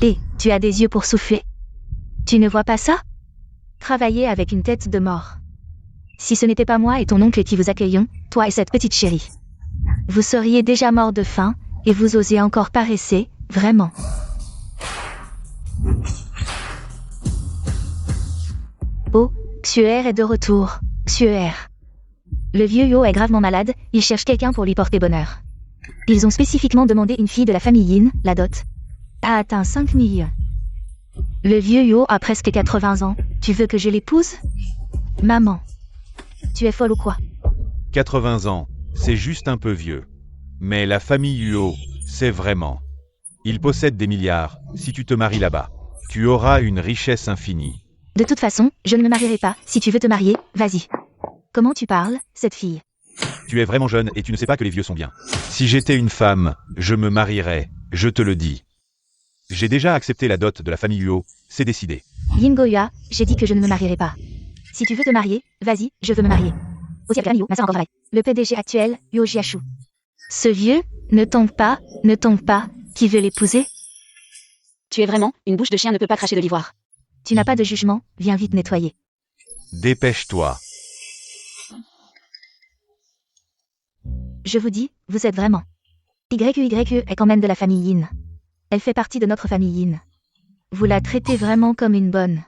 Et, tu as des yeux pour souffler. Tu ne vois pas ça? Travailler avec une tête de mort. Si ce n'était pas moi et ton oncle qui vous accueillons, toi et cette petite chérie, vous seriez déjà mort de faim, et vous osez encore paresser, vraiment. Oh, Xuer est de retour. Xuer. Le vieux Yo est gravement malade, il cherche quelqu'un pour lui porter bonheur. Ils ont spécifiquement demandé une fille de la famille Yin, la dot, a atteint 5 millions. Le vieux Yo a presque 80 ans, tu veux que je l'épouse? Maman. Tu es folle ou quoi? 80 ans, c'est juste un peu vieux. Mais la famille Huo, c'est vraiment. Ils possèdent des milliards, si tu te maries là-bas. Tu auras une richesse infinie. De toute façon, je ne me marierai pas, si tu veux te marier, vas-y. Comment tu parles, cette fille? Tu es vraiment jeune et tu ne sais pas que les vieux sont bien. Si j'étais une femme, je me marierais, je te le dis. J'ai déjà accepté la dot de la famille Huo, c'est décidé. Yin Goya, j'ai dit que je ne me marierai pas. Si tu veux te marier, vas-y, je veux me marier. Aussi avec la Yo, ma sœur encore travaille. Le PDG actuel, Yo Jiashu. Ce vieux, ne tombe pas, qui veut l'épouser? Tu es vraiment, une bouche de chien ne peut pas cracher de l'ivoire. Tu n'as pas de jugement, viens vite nettoyer. Dépêche-toi. Je vous dis, vous êtes vraiment. YY est quand même de la famille Yin. Elle fait partie de notre famille Yin. Vous la traitez vraiment comme une bonne.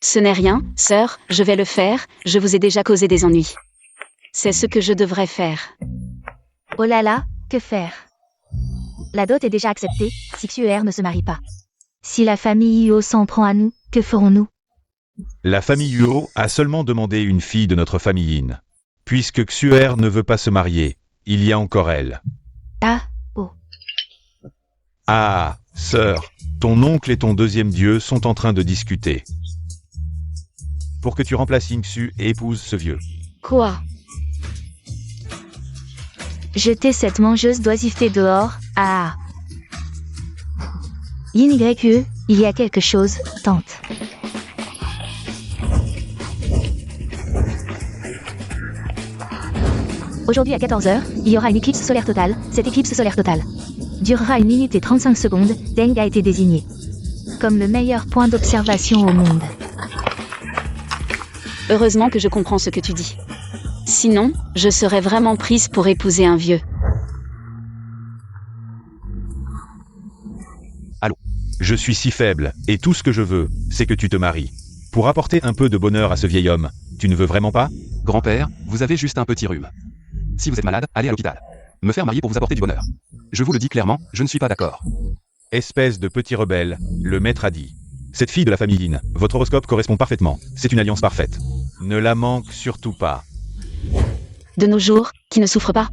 Ce n'est rien, sœur, je vais le faire, je vous ai déjà causé des ennuis. C'est ce que je devrais faire. Oh là là, que faire? La dot est déjà acceptée, si Xuer ne se marie pas. Si la famille Yo s'en prend à nous, que ferons-nous? La famille Huo a seulement demandé une fille de notre famille Yin. Puisque Xuer ne veut pas se marier, il y a encore elle. Ah, oh. Ah, sœur, ton oncle et ton deuxième dieu sont en train de discuter. Pour que tu remplaces Yingxu et épouses ce vieux. Quoi? Jetez cette mangeuse d'oisiveté dehors, ah. Yin YE, il y a quelque chose, tante. Aujourd'hui à 14h, il y aura une éclipse solaire totale. Cette éclipse solaire totale durera 1 minute et 35 secondes. Deng a été désigné comme le meilleur point d'observation au monde. Heureusement que je comprends ce que tu dis. Sinon, je serais vraiment prise pour épouser un vieux. Allô. Je suis si faible, et tout ce que je veux, c'est que tu te maries. Pour apporter un peu de bonheur à ce vieil homme, tu ne veux vraiment pas? Grand-père, vous avez juste un petit rhume. Si vous êtes malade, allez à l'hôpital. Me faire marier pour vous apporter du bonheur. Je vous le dis clairement, je ne suis pas d'accord. Espèce de petit rebelle, le maître a dit. Cette fille de la famille Yin, votre horoscope correspond parfaitement. C'est une alliance parfaite. Ne la manque surtout pas. De nos jours, qui ne souffre pas?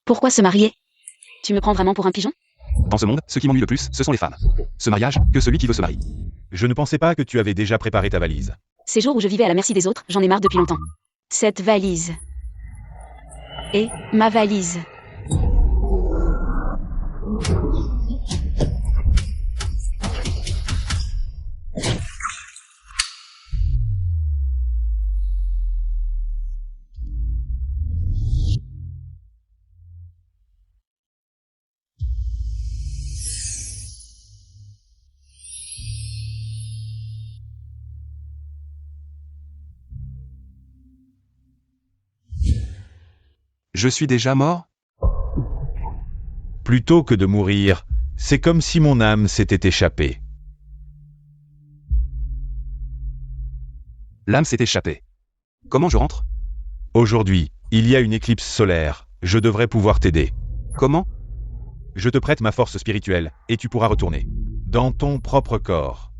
Pourquoi se marier? Tu me prends vraiment pour un pigeon? Dans ce monde, ce qui m'ennuie le plus, ce sont les femmes. Ce mariage, que celui qui veut se marier. Je ne pensais pas que tu avais déjà préparé ta valise. Ces jours où je vivais à la merci des autres, j'en ai marre depuis longtemps. Cette valise. Et ma valise. Je suis déjà mort? Plutôt que de mourir, c'est comme si mon âme s'était échappée. L'âme s'est échappée. Comment je rentre? Aujourd'hui, il y a une éclipse solaire. Je devrais pouvoir t'aider. Comment? Je te prête ma force spirituelle, et tu pourras retourner dans ton propre corps.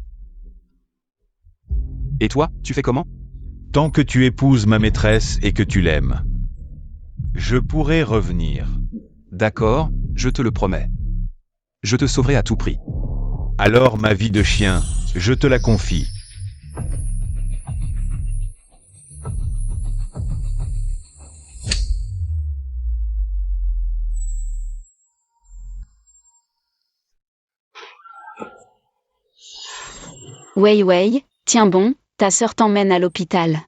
Et toi, tu fais comment? Tant que tu épouses ma maîtresse et que tu l'aimes, je pourrai revenir. D'accord, je te le promets. Je te sauverai à tout prix. Alors ma vie de chien, je te la confie. Wei Wei, tiens bon, ta sœur t'emmène à l'hôpital.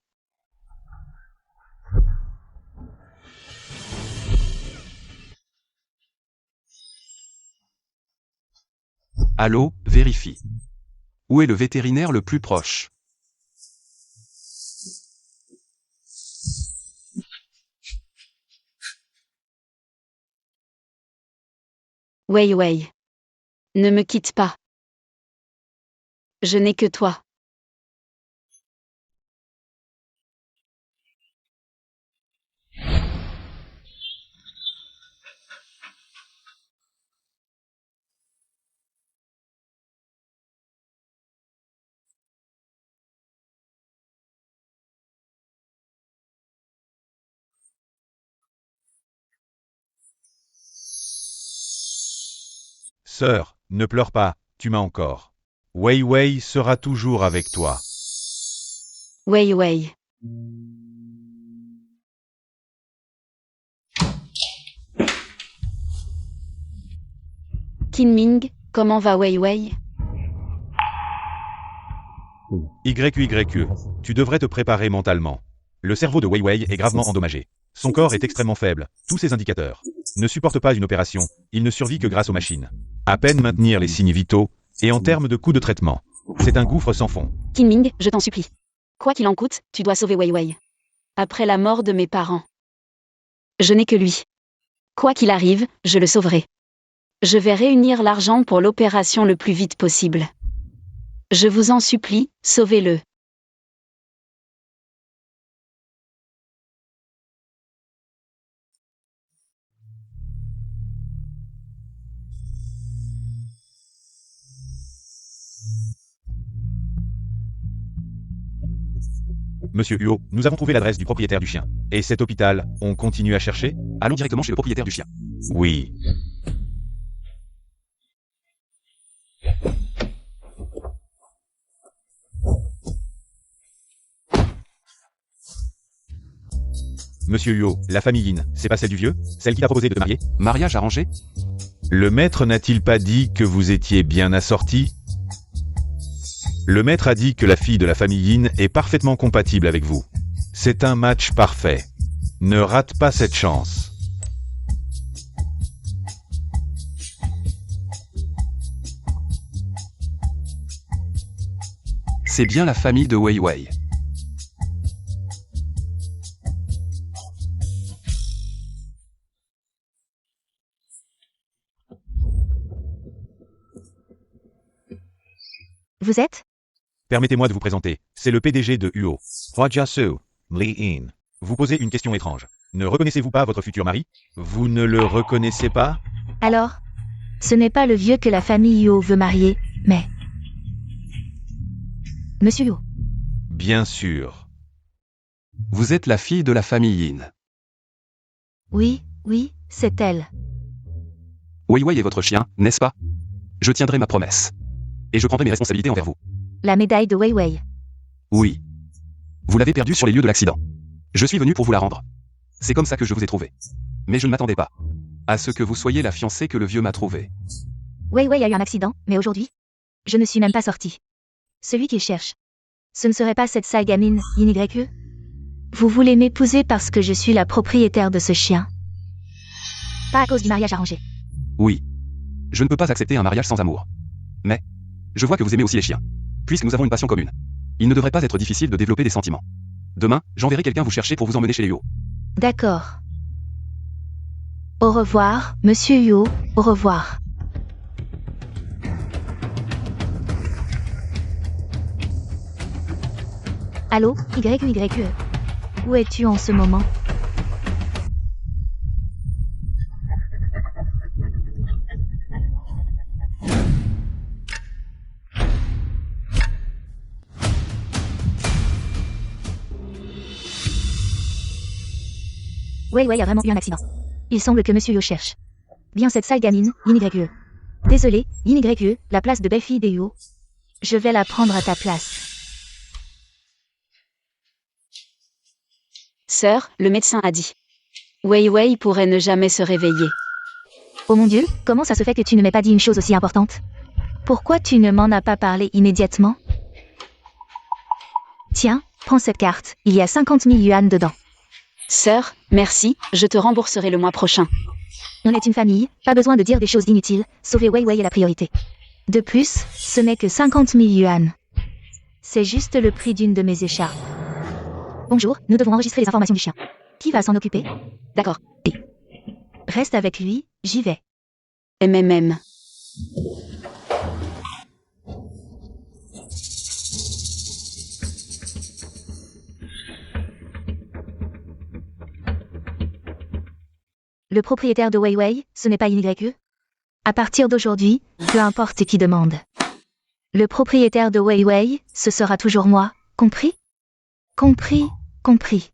Allô, vérifie. Où est le vétérinaire le plus proche? Wei Wei. Ne me quitte pas. Je n'ai que toi. Sœur, ne pleure pas, tu m'as encore. Wei Wei sera toujours avec toi. Wei Wei. Kinming, comment va Wei Wei? YQYE, tu devrais te préparer mentalement. Le cerveau de Wei Wei est gravement endommagé. Son corps est extrêmement faible, tous ses indicateurs ne supportent pas une opération, il ne survit que grâce aux machines. À peine maintenir les signes vitaux, et en termes de coût de traitement, c'est un gouffre sans fond. Kinming, je t'en supplie. Quoi qu'il en coûte, tu dois sauver Wei Wei. Après la mort de mes parents. Je n'ai que lui. Quoi qu'il arrive, je le sauverai. Je vais réunir l'argent pour l'opération le plus vite possible. Je vous en supplie, sauvez-le. Monsieur Huo, nous avons trouvé l'adresse du propriétaire du chien. Et cet hôpital, on continue à chercher? Allons directement chez le propriétaire du chien. Oui. Monsieur Huo, la famille Yin, c'est pas celle du vieux? Celle qui t'a proposé de te marier? Mariage arrangé? Le maître n'a-t-il pas dit que vous étiez bien assortis? Le maître a dit que la fille de la famille Yin est parfaitement compatible avec vous. C'est un match parfait. Ne rate pas cette chance. C'est bien la famille de Wei Wei. Vous êtes? Permettez-moi de vous présenter. C'est le PDG de Huo. Hwajiasu, Li Yin. Vous posez une question étrange. Ne reconnaissez-vous pas votre futur mari? Vous ne le reconnaissez pas? Alors? Ce n'est pas le vieux que la famille Yo veut marier, mais... Monsieur Yo. Bien sûr. Vous êtes la fille de la famille Yin. Oui, oui, c'est elle. Wei Wei est votre chien, n'est-ce pas? Je tiendrai ma promesse. Et je prendrai mes responsabilités envers vous. La médaille de Wei Wei. Oui. Vous l'avez perdue sur les lieux de l'accident. Je suis venu pour vous la rendre. C'est comme ça que je vous ai trouvé. Mais je ne m'attendais pas à ce que vous soyez la fiancée que le vieux m'a trouvée. Wei Wei a eu un accident, mais aujourd'hui, je ne suis même pas sortie. Celui qu'il cherche. Ce ne serait pas cette sale gamine, YE? Vous voulez m'épouser parce que je suis la propriétaire de ce chien? Pas à cause du mariage arrangé. Oui. Je ne peux pas accepter un mariage sans amour. Mais, je vois que vous aimez aussi les chiens. Puisque nous avons une passion commune. Il ne devrait pas être difficile de développer des sentiments. Demain, j'enverrai quelqu'un vous chercher pour vous emmener chez les Yo. D'accord. Au revoir, monsieur Yo, au revoir. Allô, YE. Où es-tu en ce moment? Wei Wei a vraiment eu un accident. Il semble que monsieur Yo cherche. Bien cette sale gamine, YE. Désolé, YE, la place de belle-fille des Yo. Je vais la prendre à ta place. Sœur, le médecin a dit. Wei Wei pourrait ne jamais se réveiller. Oh mon Dieu, comment ça se fait que tu ne m'aies pas dit une chose aussi importante? Pourquoi tu ne m'en as pas parlé immédiatement? Tiens, prends cette carte, il y a 50 000 yuan dedans. Sœur, merci, je te rembourserai le mois prochain. On est une famille, pas besoin de dire des choses inutiles, sauver Wei Wei est la priorité. De plus, ce n'est que 50 000 yuan. C'est juste le prix d'une de mes écharpes. Bonjour, nous devons enregistrer les informations du chien. Qui va s'en occuper? D'accord. Reste avec lui, j'y vais. MMM. Le propriétaire de Weiwei, ce n'est pas YE? À partir d'aujourd'hui, peu importe qui demande. Le propriétaire de Weiwei, ce sera toujours moi, compris? Compris, compris.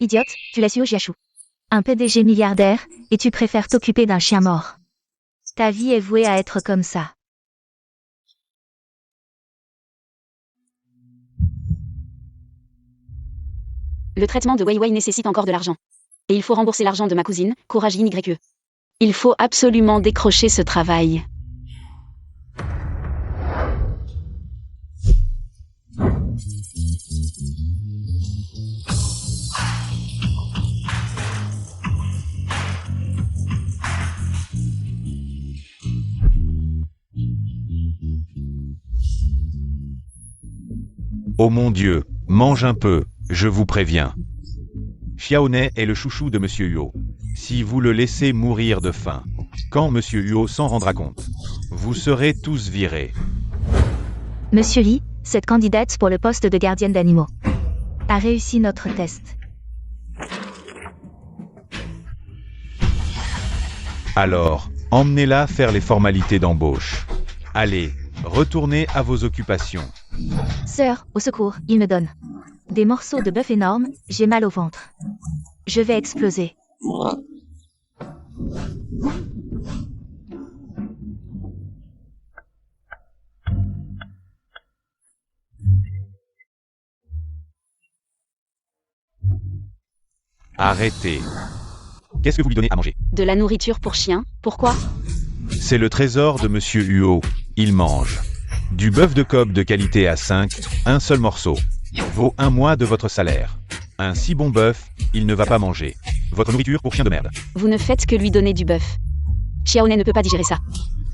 Idiote, tu laisses Yu Jiashu. Un PDG milliardaire, et tu préfères t'occuper d'un chien mort. Ta vie est vouée à être comme ça. Le traitement de Weiwei nécessite encore de l'argent. Et il faut rembourser l'argent de ma cousine, Courage YE. Il faut absolument décrocher ce travail. Oh mon Dieu, mange un peu, je vous préviens. Xiaonet est le chouchou de Monsieur Huo. Si vous le laissez mourir de faim, quand Monsieur Huo s'en rendra compte, vous serez tous virés. Monsieur Li, cette candidate pour le poste de gardienne d'animaux, a réussi notre test. Alors, emmenez-la faire les formalités d'embauche. Allez, retournez à vos occupations. Sœur, au secours, il me donne des morceaux de bœuf énormes, j'ai mal au ventre. Je vais exploser. Arrêtez. Qu'est-ce que vous lui donnez à manger? De la nourriture pour chien, pourquoi? C'est le trésor de Monsieur Huo. Il mange. Du bœuf de Kobe de qualité A5, un seul morceau, vaut 1 mois de votre salaire. Un si bon bœuf, il ne va pas manger. Votre nourriture pour chien de merde. Vous ne faites que lui donner du bœuf. Xiaonet ne peut pas digérer ça.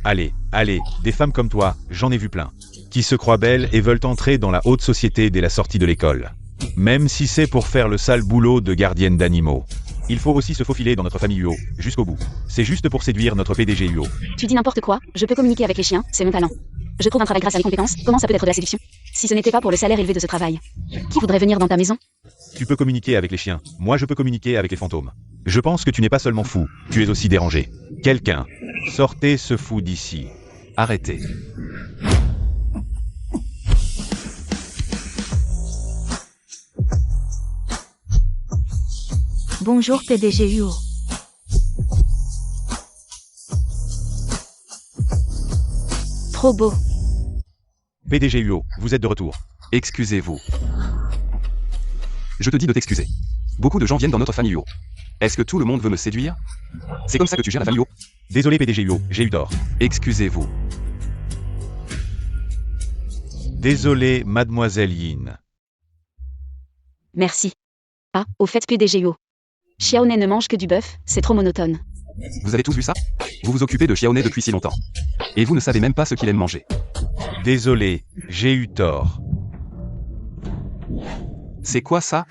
Allez, allez, des femmes comme toi, j'en ai vu plein. Qui se croient belles et veulent entrer dans la haute société dès la sortie de l'école. Même si c'est pour faire le sale boulot de gardienne d'animaux. Il faut aussi se faufiler dans notre famille Huo, jusqu'au bout. C'est juste pour séduire notre PDG Huo. Tu dis n'importe quoi, je peux communiquer avec les chiens, c'est mon talent. Je trouve un travail grâce à mes compétences, comment ça peut être de la séduction? Si ce n'était pas pour le salaire élevé de ce travail. Qui voudrait venir dans ta maison? Tu peux communiquer avec les chiens, moi je peux communiquer avec les fantômes. Je pense que tu n'es pas seulement fou, tu es aussi dérangé. Quelqu'un, sortez ce fou d'ici. Arrêtez. Bonjour PDG Huo. Trop beau. PDG Huo, vous êtes de retour. Excusez-vous. Je te dis de t'excuser. Beaucoup de gens viennent dans notre famille Huo. Est-ce que tout le monde veut me séduire? C'est comme ça que tu gères la famille Huo? Désolé PDG Huo, j'ai eu tort. Excusez-vous. Désolé mademoiselle Yin. Merci. Ah, au fait PDG Yo. Xiaonet ne mange que du bœuf, c'est trop monotone. Vous avez tous vu ça? Vous vous occupez de Xiaonet depuis si longtemps. Et vous ne savez même pas ce qu'il aime manger. Désolé, j'ai eu tort. C'est quoi ça?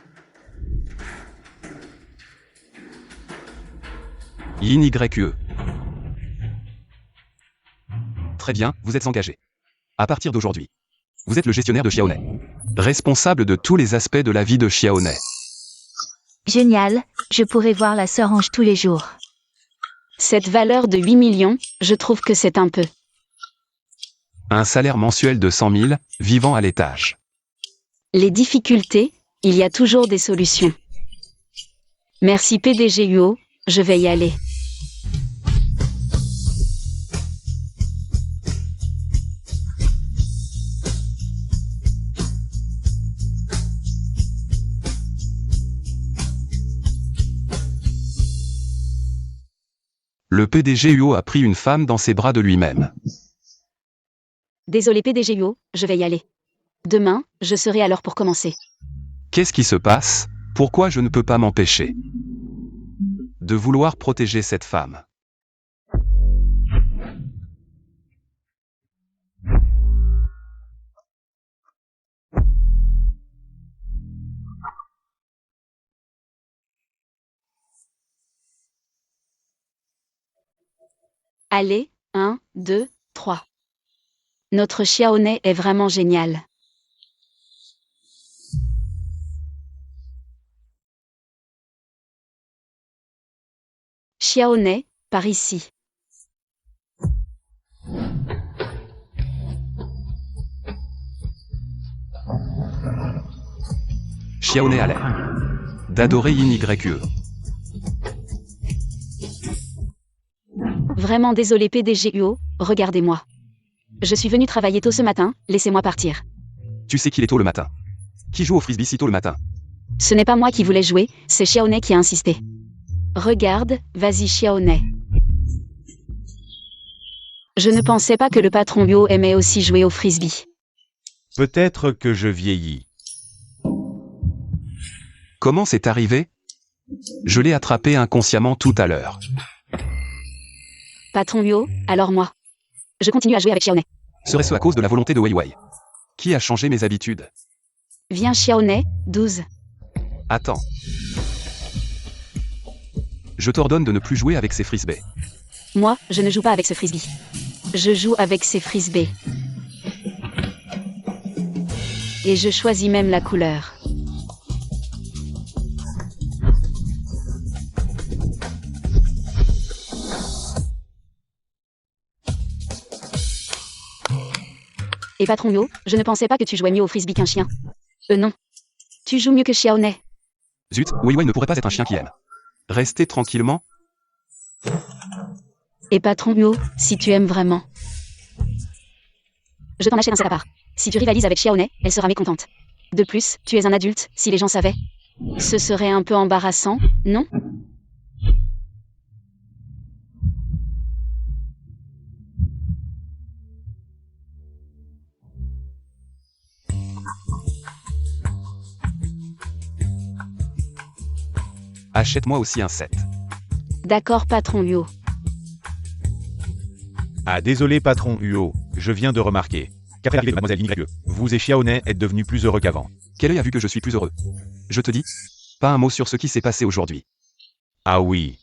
Yin YE. Très bien, vous êtes engagé. À partir d'aujourd'hui, vous êtes le gestionnaire de Xiaonet. Responsable de tous les aspects de la vie de Xiaonet. Génial, je pourrais voir la sœur Ange tous les jours. Cette valeur de 8 millions, je trouve que c'est un peu. Un salaire mensuel de 100 000, vivant à l'étage. Les difficultés, il y a toujours des solutions. Merci PDG Huo, je vais y aller. Le PDG Huo a pris une femme dans ses bras de lui-même. Désolé PDG Huo, je vais y aller. Demain, je serai à l'heure pour commencer. Qu'est-ce qui se passe? Pourquoi je ne peux pas m'empêcher de vouloir protéger cette femme? Allez, 1, 2, 3. Notre Xiaoné est vraiment génial. Xiaoné, par ici. Xiaoné a l'air d'adorer Yin YE. Vraiment désolé PDGUO, regardez-moi. Je suis venu travailler tôt ce matin, laissez-moi partir. Tu sais qu'il est tôt le matin. Qui joue au frisbee si tôt le matin? Ce n'est pas moi qui voulais jouer, c'est Xiaoné qui a insisté. Regarde, vas-y Xiaoné. Je ne pensais pas que le patron Yo aimait aussi jouer au frisbee. Peut-être que je vieillis. Comment c'est arrivé? Je l'ai attrapé inconsciemment tout à l'heure. Patron Yo, alors moi. Je continue à jouer avec Xiaoné. Serait-ce à cause de la volonté de Weiwei? Qui a changé mes habitudes? Viens Xiaoné, 12. Attends. Je t'ordonne de ne plus jouer avec ces frisbees. Moi, je ne joue pas avec ce frisbee. Je joue avec ces frisbees. Et je choisis même la couleur. Et patron Yo, je ne pensais pas que tu jouais mieux au frisbee qu'un chien. Non. Tu joues mieux que Xiaoné. Zut, Weiwei ne pourrait pas être un chien qui aime rester tranquillement. Et patron Yo, si tu aimes vraiment. Je t'en achète un set à part. Si tu rivalises avec Xiaoné, elle sera mécontente. De plus, tu es un adulte, si les gens savaient. Ce serait un peu embarrassant, non? Achète-moi aussi un set. D'accord patron Yo. Ah désolé patron Huo, je viens de remarquer. Qu'après l'arrivée de mademoiselle YE, vous et Xiaoné êtes devenus plus heureux qu'avant. Quel œil a vu que je suis plus heureux? Je te dis, pas un mot sur ce qui s'est passé aujourd'hui. Ah oui.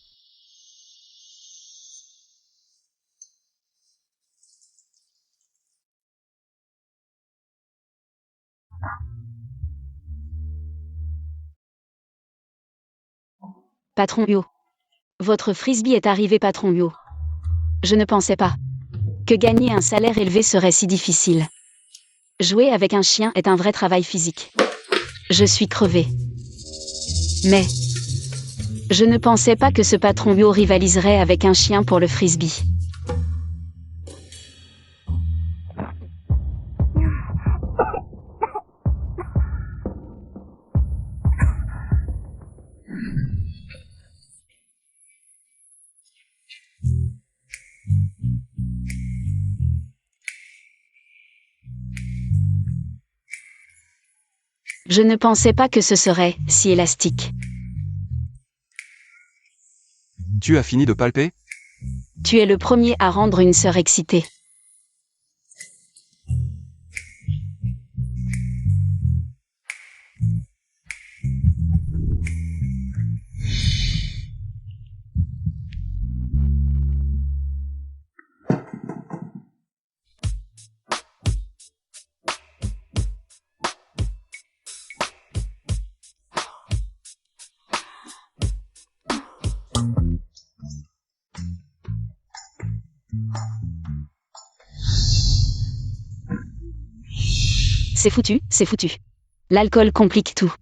Patron Yo. Votre frisbee est arrivé patron Yo. Je ne pensais pas que gagner un salaire élevé serait si difficile. Jouer avec un chien est un vrai travail physique. Je suis crevée. Mais je ne pensais pas que ce patron Yo rivaliserait avec un chien pour le frisbee. Je ne pensais pas que ce serait si élastique. Tu as fini de palper? Tu es le premier à rendre une sœur excitée. C'est foutu, c'est foutu. L'alcool complique tout.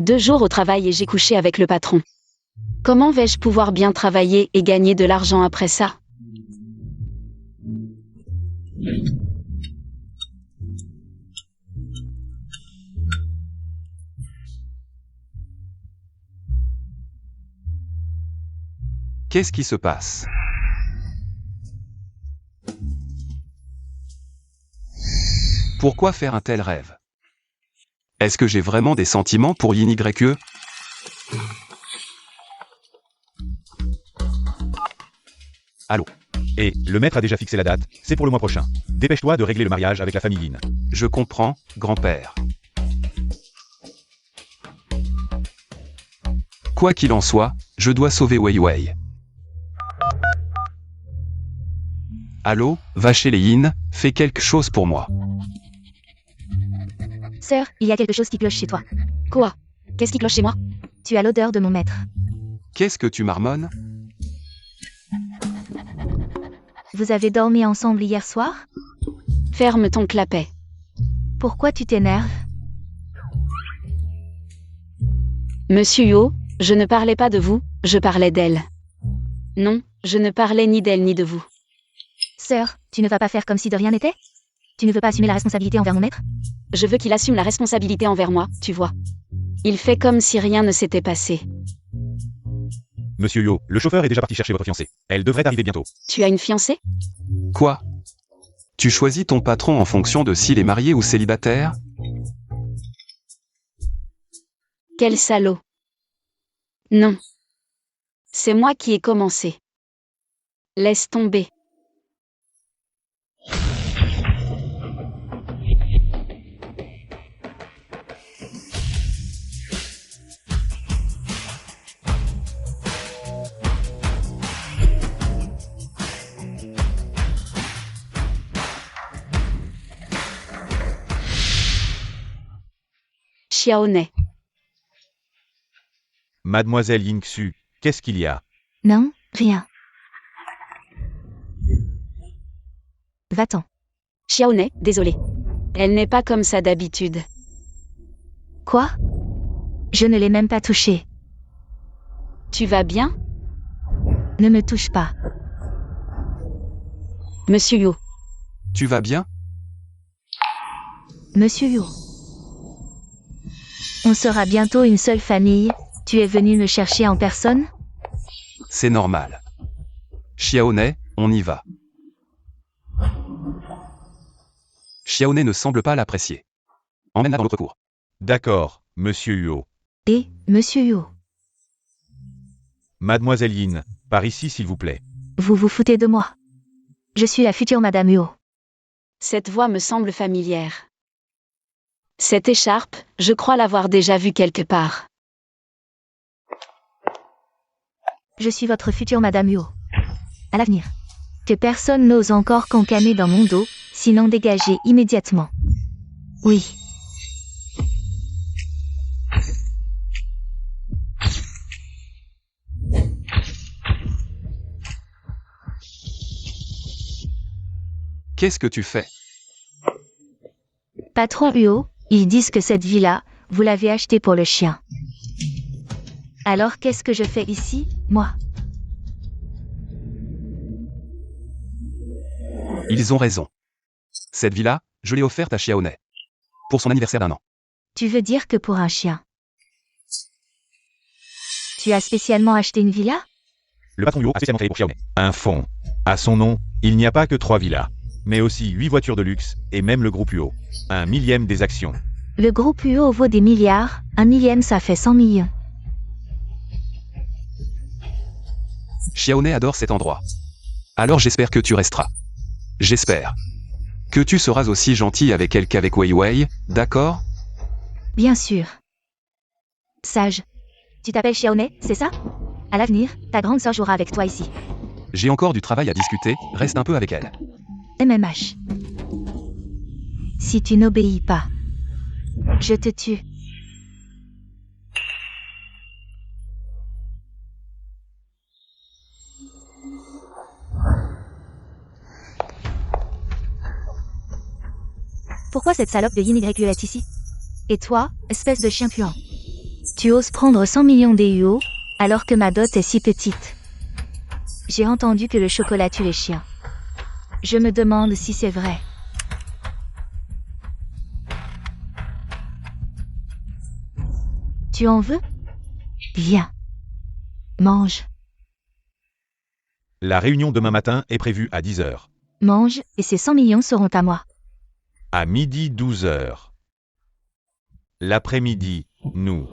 2 jours au travail et j'ai couché avec le patron. Comment vais-je pouvoir bien travailler et gagner de l'argent après ça? Qu'est-ce qui se passe? Pourquoi faire un tel rêve? Est-ce que j'ai vraiment des sentiments pour Yin YE? Allô? Et, le maître a déjà fixé la date, c'est pour le mois prochain. Dépêche-toi de régler le mariage avec la famille Yin. Je comprends, grand-père. Quoi qu'il en soit, je dois sauver Weiwei. Allô, va chez les Yin, fais quelque chose pour moi. Sœur, il y a quelque chose qui cloche chez toi. Quoi? Qu'est-ce qui cloche chez moi? Tu as l'odeur de mon maître. Qu'est-ce que tu marmonnes? Vous avez dormi ensemble hier soir? Ferme ton clapet. Pourquoi tu t'énerves? Monsieur Yo, je ne parlais pas de vous, je parlais d'elle. Non, je ne parlais ni d'elle ni de vous. Sœur, tu ne vas pas faire comme si de rien n'était? Tu ne veux pas assumer la responsabilité envers mon maître? Je veux qu'il assume la responsabilité envers moi, tu vois. Il fait comme si rien ne s'était passé. Monsieur Yo, le chauffeur est déjà parti chercher votre fiancée. Elle devrait arriver bientôt. Tu as une fiancée? Quoi? Tu choisis ton patron en fonction de s'il est marié ou célibataire? Quel salaud. Non. C'est moi qui ai commencé. Laisse tomber. Xiaoné. Mademoiselle Yingxu, qu'est-ce qu'il y a? Non, rien. Va-t'en. Xiaoné, désolé. Elle n'est pas comme ça d'habitude. Quoi? Je ne l'ai même pas touché. Tu vas bien? Ne me touche pas. Monsieur Yo. Tu vas bien? Monsieur Yo. On sera bientôt une seule famille. Tu es venu me chercher en personne? C'est normal. Xiaoné, on y va. Xiaoné ne semble pas l'apprécier. Emmène-la dans l'autre cour. D'accord, monsieur Yo. Et, Monsieur Yo, Mademoiselle Yin, par ici s'il vous plaît. vous vous foutez de moi. Je suis la future Madame Yo. Cette voix me semble familière. Cette écharpe, je crois l'avoir déjà vue quelque part. Je suis votre future Madame Yo. À l'avenir. Que personne n'ose encore cancaner dans mon dos, sinon dégagez immédiatement. Oui. Qu'est-ce que tu fais? Patron Huo, ils disent que cette villa, vous l'avez achetée pour le chien. Alors qu'est-ce que je fais ici, moi? Ils ont raison. Cette villa, je l'ai offerte à Xiaoné. Pour son anniversaire d'1 an. Tu veux dire que pour un chien? Tu as spécialement acheté une villa? Le patron Yo a spécialement créé pour Xiaoné un fonds. À son nom, il n'y a pas que 3 villas, mais aussi 8 voitures de luxe, et même le groupe Huo. 1/1000 des actions. Le groupe Huo vaut des milliards, 1/1000 ça fait 100 millions. Xiaoné adore cet endroit. Alors j'espère que tu resteras. J'espère. Que tu seras aussi gentil avec elle qu'avec Wei Wei, d'accord? Bien sûr. Sage. Tu t'appelles Xiaoné, c'est ça? À l'avenir, ta grande sœur jouera avec toi ici. J'ai encore du travail à discuter, reste un peu avec elle. MMH. Si tu n'obéis pas, je te tue. Pourquoi cette salope de Yin YE est ici? Et toi, espèce de chien puant? Tu oses prendre 100 millions d'EUO, alors que ma dot est si petite. J'ai entendu que le chocolat tue les chiens. Je me demande si c'est vrai. Tu en veux? Viens. Mange. La réunion demain matin est prévue à 10h. Mange, et ces 100 millions seront à moi. À midi 12h. L'après-midi, nous.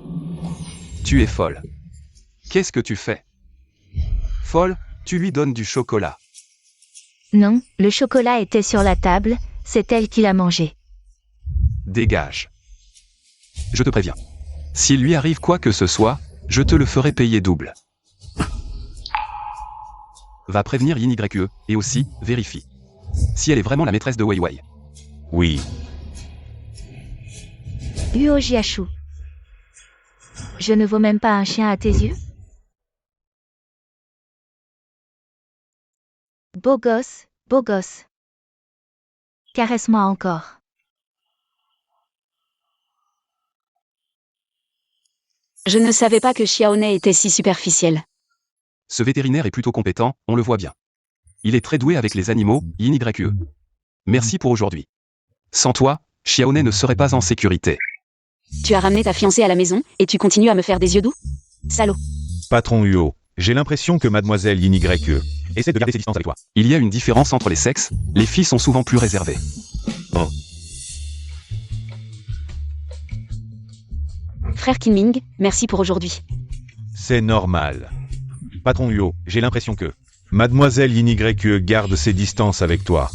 Tu es folle. Qu'est-ce que tu fais? Folle, tu lui donnes du chocolat. Non, le chocolat était sur la table, c'est elle qui l'a mangé. Dégage. Je te préviens. S'il lui arrive quoi que ce soit, je te le ferai payer double. Va prévenir Yin YE, et aussi, vérifie. Si elle est vraiment la maîtresse de Wei Wei. Oui. Huo Jiashu. Je ne vaux même pas un chien à tes yeux? Beau gosse, beau gosse. Caresse-moi encore. Je ne savais pas que Xiaoné était si superficiel. Ce vétérinaire est plutôt compétent, on le voit bien. Il est très doué avec les animaux, Yin YE. Merci pour aujourd'hui. Sans toi, Xiaoné ne serait pas en sécurité. Tu as ramené ta fiancée à la maison, et tu continues à me faire des yeux doux? Salaud. Patron Huo, j'ai l'impression que mademoiselle Yin YE essaie de garder ses distances avec toi. Il y a une différence entre les sexes, les filles sont souvent plus réservées. Oh. Frère Kinming, merci pour aujourd'hui. C'est normal. Patron Huo, j'ai l'impression que mademoiselle Yin YE garde ses distances avec toi.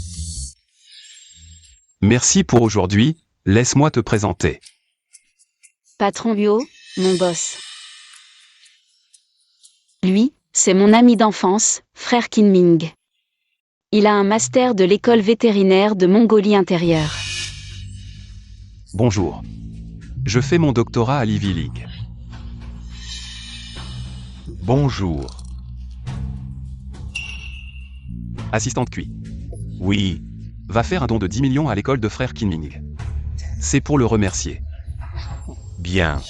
Merci pour aujourd'hui, laisse-moi te présenter. Patron Huo, mon boss. Lui, c'est mon ami d'enfance, frère Kinming. Il a un master de l'école vétérinaire de Mongolie intérieure. Bonjour. Je fais mon doctorat à l'Ivy League. Bonjour. Assistante QI. Oui. Va faire un don de 10 millions à l'école de frère Kinming. C'est pour le remercier. Bien.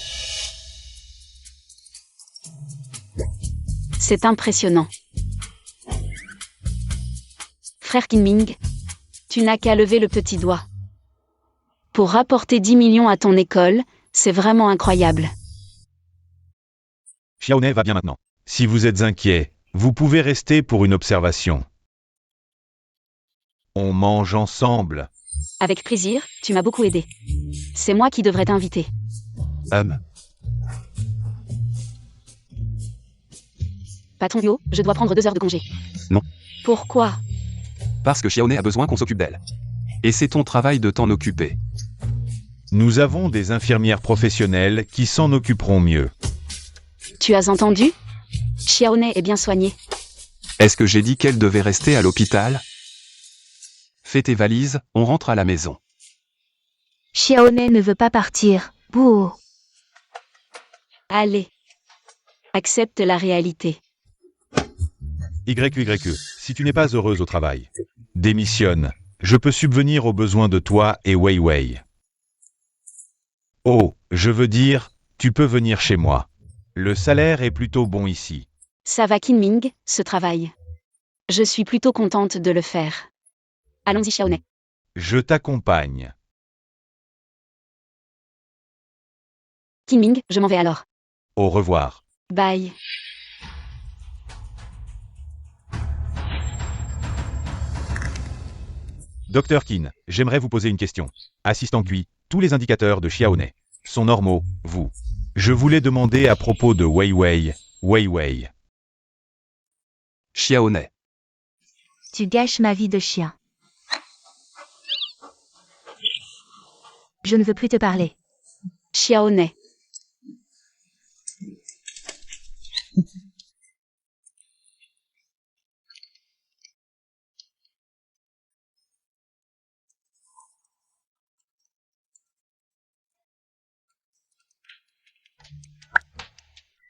C'est impressionnant. Frère Kinming, tu n'as qu'à lever le petit doigt. Pour rapporter 10 millions à ton école, c'est vraiment incroyable. Xiaoné va bien maintenant. Si vous êtes inquiet, vous pouvez rester pour une observation. On mange ensemble. Avec plaisir, tu m'as beaucoup aidé. C'est moi qui devrais t'inviter. Patron Huo, je dois prendre 2 heures de congé. Non. Pourquoi? Parce que Xiaoné a besoin qu'on s'occupe d'elle. Et c'est ton travail de t'en occuper. Nous avons des infirmières professionnelles qui s'en occuperont mieux. Tu as entendu? Xiaoné est bien soignée. Est-ce que j'ai dit qu'elle devait rester à l'hôpital? Fais tes valises, on rentre à la maison. Xiaoné ne veut pas partir. Bouh. Allez. Accepte la réalité. YE, si tu n'es pas heureuse au travail, démissionne. Je peux subvenir aux besoins de toi et Wei Wei. Oh, je veux dire, tu peux venir chez moi. Le salaire est plutôt bon ici. Ça va Kinming, ce travail. Je suis plutôt contente de le faire. Allons-y Xiaoné. Je t'accompagne. Kinming, je m'en vais alors. Au revoir. Bye. Docteur Qin, j'aimerais vous poser une question. Assistant QI, tous les indicateurs de Xiaoné sont normaux, vous. Je voulais demander à propos de Wei Wei. Xiaoné. Tu gâches ma vie de chien. Je ne veux plus te parler. Xiaoné.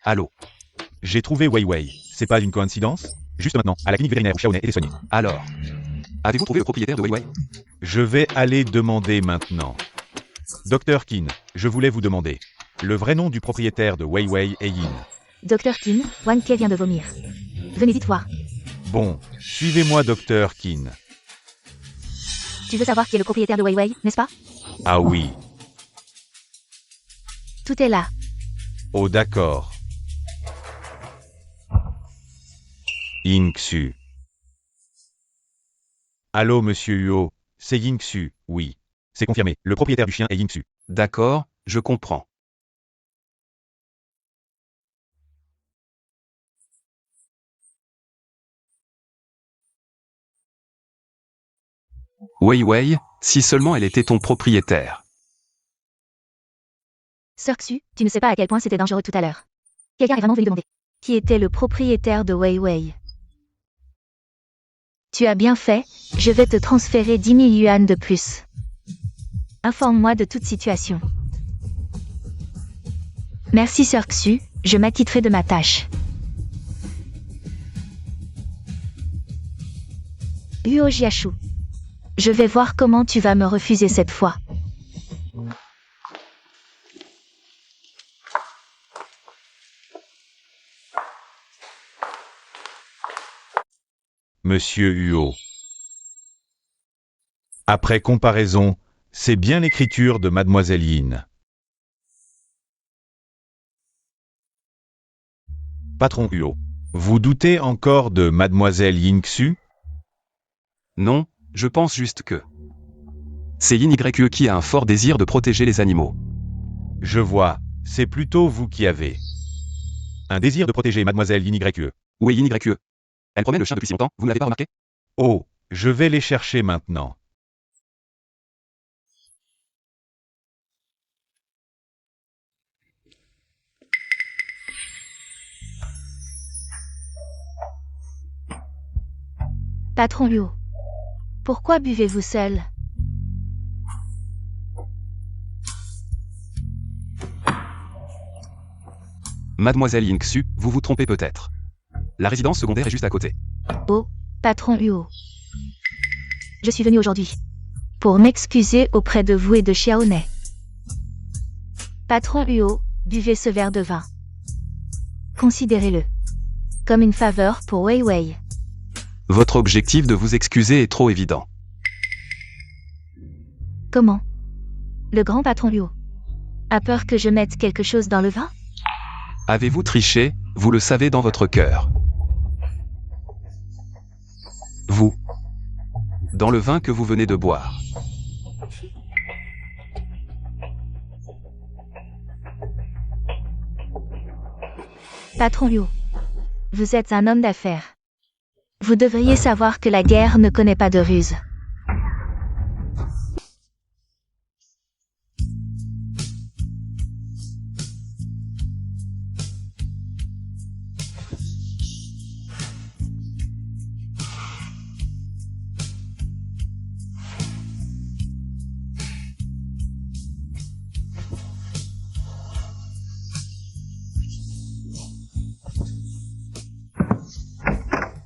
Allô. J'ai trouvé Wei Wei. C'est pas une coïncidence? Juste maintenant, à la clinique vétérinaire où Xiaoné était soignée. Alors. Avez-vous trouvé le propriétaire de Wei Wei? Je vais aller demander maintenant. Docteur Qin, je voulais vous demander. Le vrai nom du propriétaire de Wei Wei et Yin. Docteur Qin, Wang Ke vient de vomir. Venez vite voir. Bon, suivez-moi Docteur Qin. Tu veux savoir qui est le propriétaire de Wei Wei, n'est-ce pas? Ah oui. Tout est là. Oh d'accord. Yingxu. Allô monsieur Huo, c'est Yingxu, oui. C'est confirmé, le propriétaire du chien est Yingxu. D'accord, je comprends. Wei Wei, si seulement elle était ton propriétaire. Sœur Xu, tu ne sais pas à quel point c'était dangereux tout à l'heure. Quelqu'un est vraiment venu demander qui était le propriétaire de Wei Wei. Tu as bien fait, je vais te transférer 10 000 yuan de plus. Informe-moi de toute situation. Merci Sœur Xu, je m'acquitterai de ma tâche. Huo Jiashu. Je vais voir comment tu vas me refuser cette fois. Monsieur Huo. Après comparaison, c'est bien l'écriture de Mademoiselle Yin. Patron Huo. Vous doutez encore de Mademoiselle Yin Xu? Non, je pense juste que... C'est Yin YE qui a un fort désir de protéger les animaux. Je vois, c'est plutôt vous qui avez un désir de protéger Mademoiselle Yin YE. Où est Yin YE? Elle promène le chien depuis si longtemps, vous ne l'avez pas remarqué? Oh, je vais les chercher maintenant. Patron Huo. Pourquoi buvez-vous seul? Mademoiselle Yin Xu, vous vous trompez peut-être. La résidence secondaire est juste à côté. Oh, patron Huo. Je suis venu aujourd'hui pour m'excuser auprès de vous et de Xiaoné. Patron Huo, buvez ce verre de vin. Considérez-le comme une faveur pour Wei Wei. Votre objectif de vous excuser est trop évident. Comment? Le grand patron Huo a peur que je mette quelque chose dans le vin? Avez-vous triché? Vous le savez dans votre cœur. Vous. Dans le vin que vous venez de boire. Patron Huo, vous êtes un homme d'affaires. Vous devriez savoir que la guerre ne connaît pas de ruse.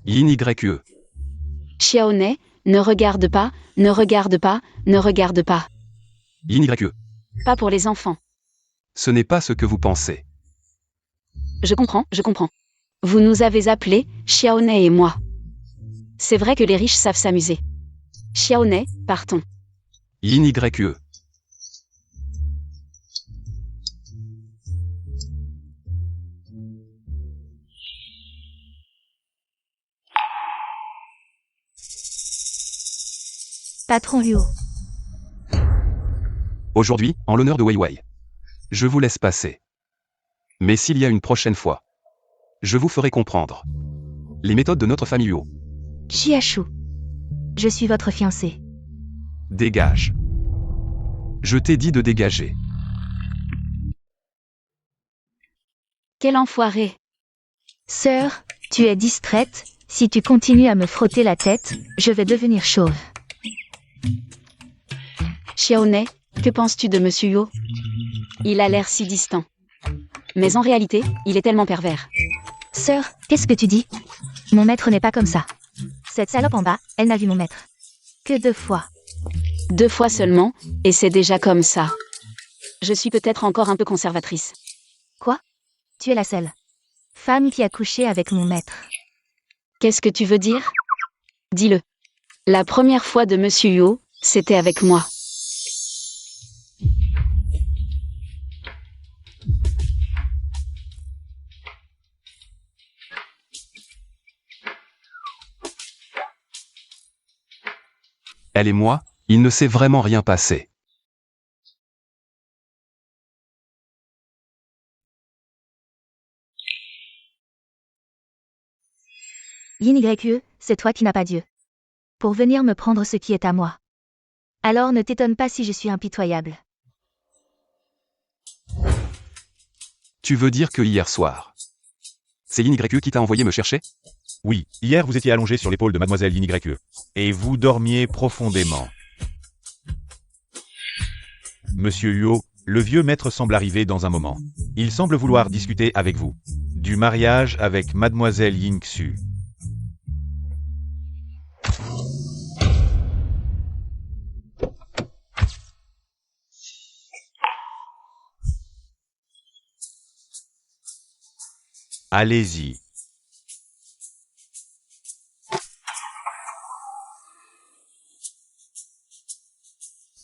Yin YE. Xiaoné, ne regarde pas, ne regarde pas, ne regarde pas. Yin YE. Pas pour les enfants. Ce n'est pas ce que vous pensez. Je comprends, je comprends. Vous nous avez appelés, Xiaoné et moi. C'est vrai que les riches savent s'amuser. Xiaoné, partons. Yin YE. Patron Huo. Aujourd'hui, en l'honneur de Wei Wei. Je vous laisse passer. Mais s'il y a une prochaine fois, je vous ferai comprendre les méthodes de notre famille Huo. Jiashu. Je suis votre fiancé. Dégage. Je t'ai dit de dégager. Quel enfoiré. Sœur, tu es distraite, si tu continues à me frotter la tête, je vais devenir chauve. Xiaoné, que penses-tu de Monsieur Huo? Il a l'air si distant. Mais en réalité, il est tellement pervers. Sœur, qu'est-ce que tu dis? Mon maître n'est pas comme ça. Cette salope en bas, elle n'a vu mon maître que 2 fois. 2 fois seulement, et c'est déjà comme ça. Je suis peut-être encore un peu conservatrice. Quoi? Tu es la seule femme qui a couché avec mon maître. Qu'est-ce que tu veux dire? Dis-le. La première fois de Monsieur Huo, c'était avec moi. Elle et moi, il ne s'est vraiment rien passé. Yin YE, c'est toi qui n'as pas Dieu pour venir me prendre ce qui est à moi. Alors ne t'étonne pas si je suis impitoyable. Tu veux dire que hier soir, c'est Yin YE qui t'a envoyé me chercher? Oui, hier vous étiez allongé sur l'épaule de mademoiselle Yin YE. Et vous dormiez profondément. Monsieur Huo, le vieux maître semble arriver dans un moment. Il semble vouloir discuter avec vous. Du mariage avec mademoiselle Yin Xu. Allez-y.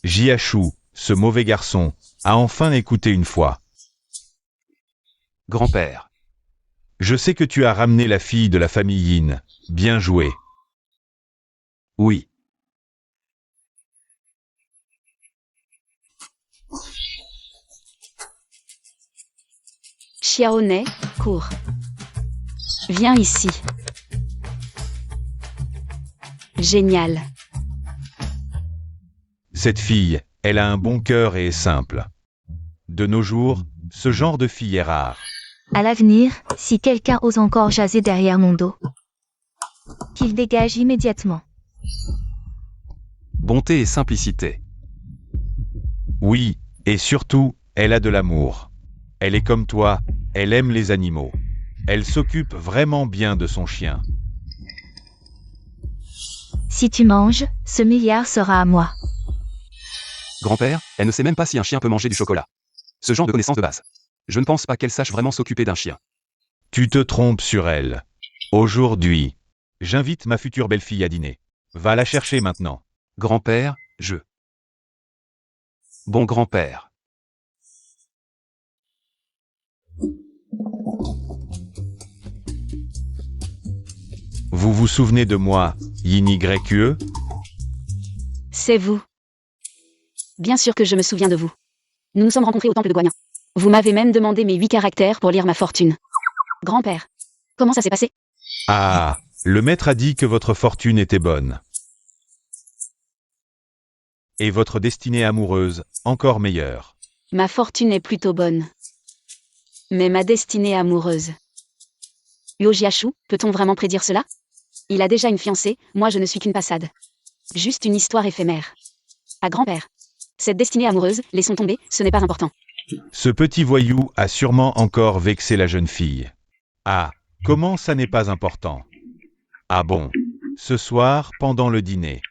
Jiachou, ce mauvais garçon, a enfin écouté une fois. Grand-père. Je sais que tu as ramené la fille de la famille Yin. Bien joué. Oui. Xiaoné, cours. Viens ici. Génial. Cette fille, elle a un bon cœur et est simple. De nos jours, ce genre de fille est rare. À l'avenir, si quelqu'un ose encore jaser derrière mon dos, qu'il dégage immédiatement. Bonté et simplicité. Oui, et surtout, elle a de l'amour. Elle est comme toi, elle aime les animaux. Elle s'occupe vraiment bien de son chien. Si tu manges, ce milliard sera à moi. Grand-père, elle ne sait même pas si un chien peut manger du chocolat. Ce genre de connaissance de base. Je ne pense pas qu'elle sache vraiment s'occuper d'un chien. Tu te trompes sur elle. Aujourd'hui, j'invite ma future belle-fille à dîner. Va la chercher maintenant. Grand-père, je. Bon grand-père. Vous vous souvenez de moi, Yin YE? C'est vous. Bien sûr que je me souviens de vous. Nous nous sommes rencontrés au temple de Guanyin. Vous m'avez même demandé mes 8 caractères pour lire ma fortune. Grand-père, comment ça s'est passé? Ah, le maître a dit que votre fortune était bonne. Et votre destinée amoureuse, encore meilleure. Ma fortune est plutôt bonne. Mais ma destinée amoureuse. Huo Jiachou, peut-on vraiment prédire cela? Il a déjà une fiancée, moi je ne suis qu'une passade. Juste une histoire éphémère. À grand-père. Cette destinée amoureuse, laissons tomber, ce n'est pas important. Ce petit voyou a sûrement encore vexé la jeune fille. Ah, comment ça n'est pas important? Ah bon, ce soir, pendant le dîner.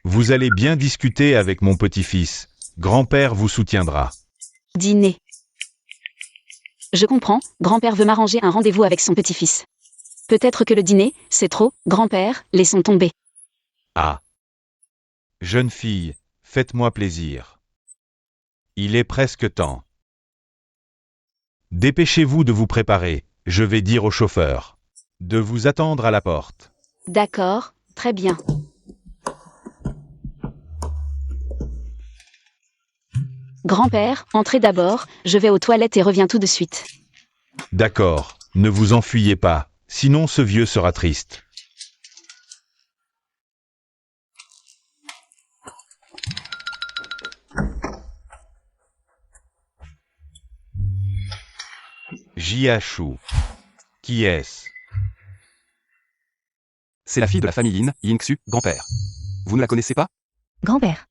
Vous allez bien discuter avec mon petit-fils. Grand-père vous soutiendra. Dîner. Je comprends, grand-père veut m'arranger un rendez-vous avec son petit-fils. Peut-être que le dîner, c'est trop, grand-père, laissons tomber. Ah. Jeune fille, faites-moi plaisir. Il est presque temps. Dépêchez-vous de vous préparer, je vais dire au chauffeur. De vous attendre à la porte. D'accord, très bien. Grand-père, entrez d'abord, je vais aux toilettes et reviens tout de suite. D'accord, ne vous enfuyez pas, sinon ce vieux sera triste. Jiachou. Qui est-ce? C'est la fille de la famille Yin, Yin Xu, grand-père. Vous ne la connaissez pas? Grand-père.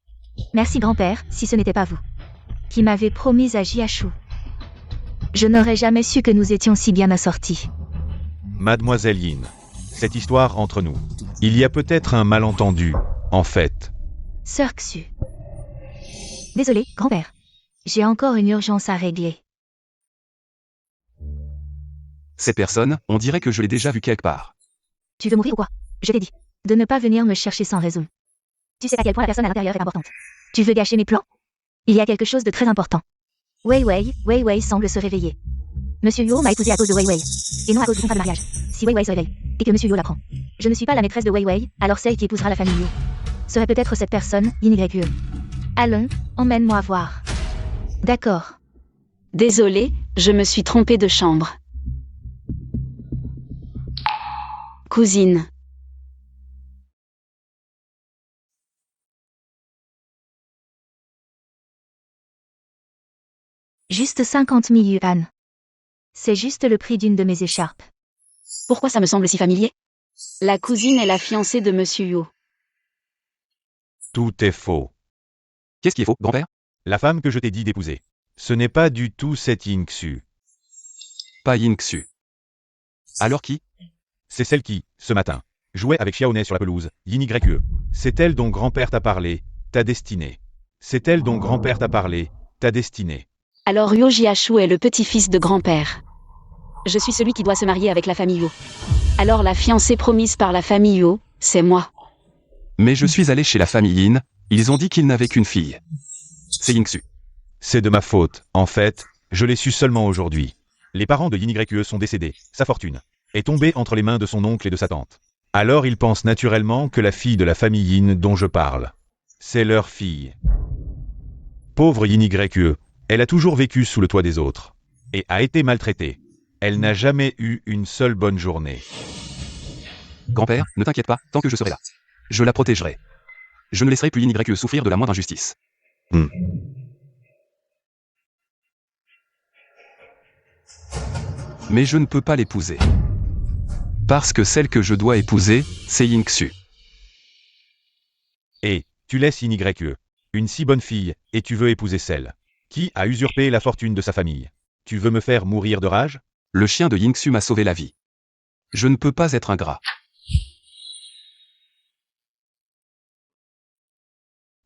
Merci grand-père, si ce n'était pas vous. Qui m'avez promis à Jiachou. Je n'aurais jamais su que nous étions si bien assortis. Mademoiselle Yin, cette histoire entre nous. Il y a peut-être un malentendu, en fait. Sœur Xu. Désolé, grand-père. J'ai encore une urgence à régler. Cette personne, on dirait que je l'ai déjà vue quelque part. Tu veux mourir ou quoi? Je t'ai dit de ne pas venir me chercher sans raison. Tu sais à quel point la personne à l'intérieur est importante. Tu veux gâcher mes plans? Il y a quelque chose de très important. Wei Wei semble se réveiller. Monsieur Huo m'a épousé à cause de Wei Wei. Et non à cause du contrat de mariage. Si Wei Wei se réveille, et que Monsieur Huo l'apprend. Je ne suis pas la maîtresse de Wei Wei, alors celle qui épousera la famille Huo serait peut-être cette personne, Yin YE. Allons, emmène-moi voir. D'accord. Désolé, je me suis trompée de chambre. Cousine. Juste 50 000 yuan. C'est juste le prix d'une de mes écharpes. Pourquoi ça me semble si familier? La cousine est la fiancée de Monsieur Yo. Tout est faux. Qu'est-ce qui est faux, grand-père? La femme que je t'ai dit d'épouser. Ce n'est pas du tout cette Yingxu. Pas Yingxu. Alors qui? C'est celle qui, ce matin, jouait avec Xiaoné sur la pelouse, Yin YE. C'est elle dont grand-père t'a parlé, ta destinée. C'est elle dont grand-père t'a parlé, ta destinée. Alors Yo Jiashu est le petit-fils de grand-père. Je suis celui qui doit se marier avec la famille Yo. Alors la fiancée promise par la famille Yo, c'est moi. Mais je suis allé chez la famille Yin, ils ont dit qu'ils n'avaient qu'une fille. C'est Yingxu. C'est de ma faute, en fait, je l'ai su seulement aujourd'hui. Les parents de Yin YE sont décédés, sa fortune est tombée entre les mains de son oncle et de sa tante. Alors ils pensent naturellement que la fille de la famille Yin dont je parle, c'est leur fille. Pauvre Yin YE, elle a toujours vécu sous le toit des autres, et a été maltraitée. Elle n'a jamais eu une seule bonne journée. Grand-père, ne t'inquiète pas, tant que je serai là. Je la protégerai. Je ne laisserai plus Yin YE souffrir de la moindre injustice. Mais je ne peux pas l'épouser. Parce que celle que je dois épouser, c'est Yingxu. Et, tu laisses Yin YE, une si bonne fille, et tu veux épouser celle qui a usurpé la fortune de sa famille. Tu veux me faire mourir de rage? Le chien de Yingxu m'a sauvé la vie. Je ne peux pas être ingrat.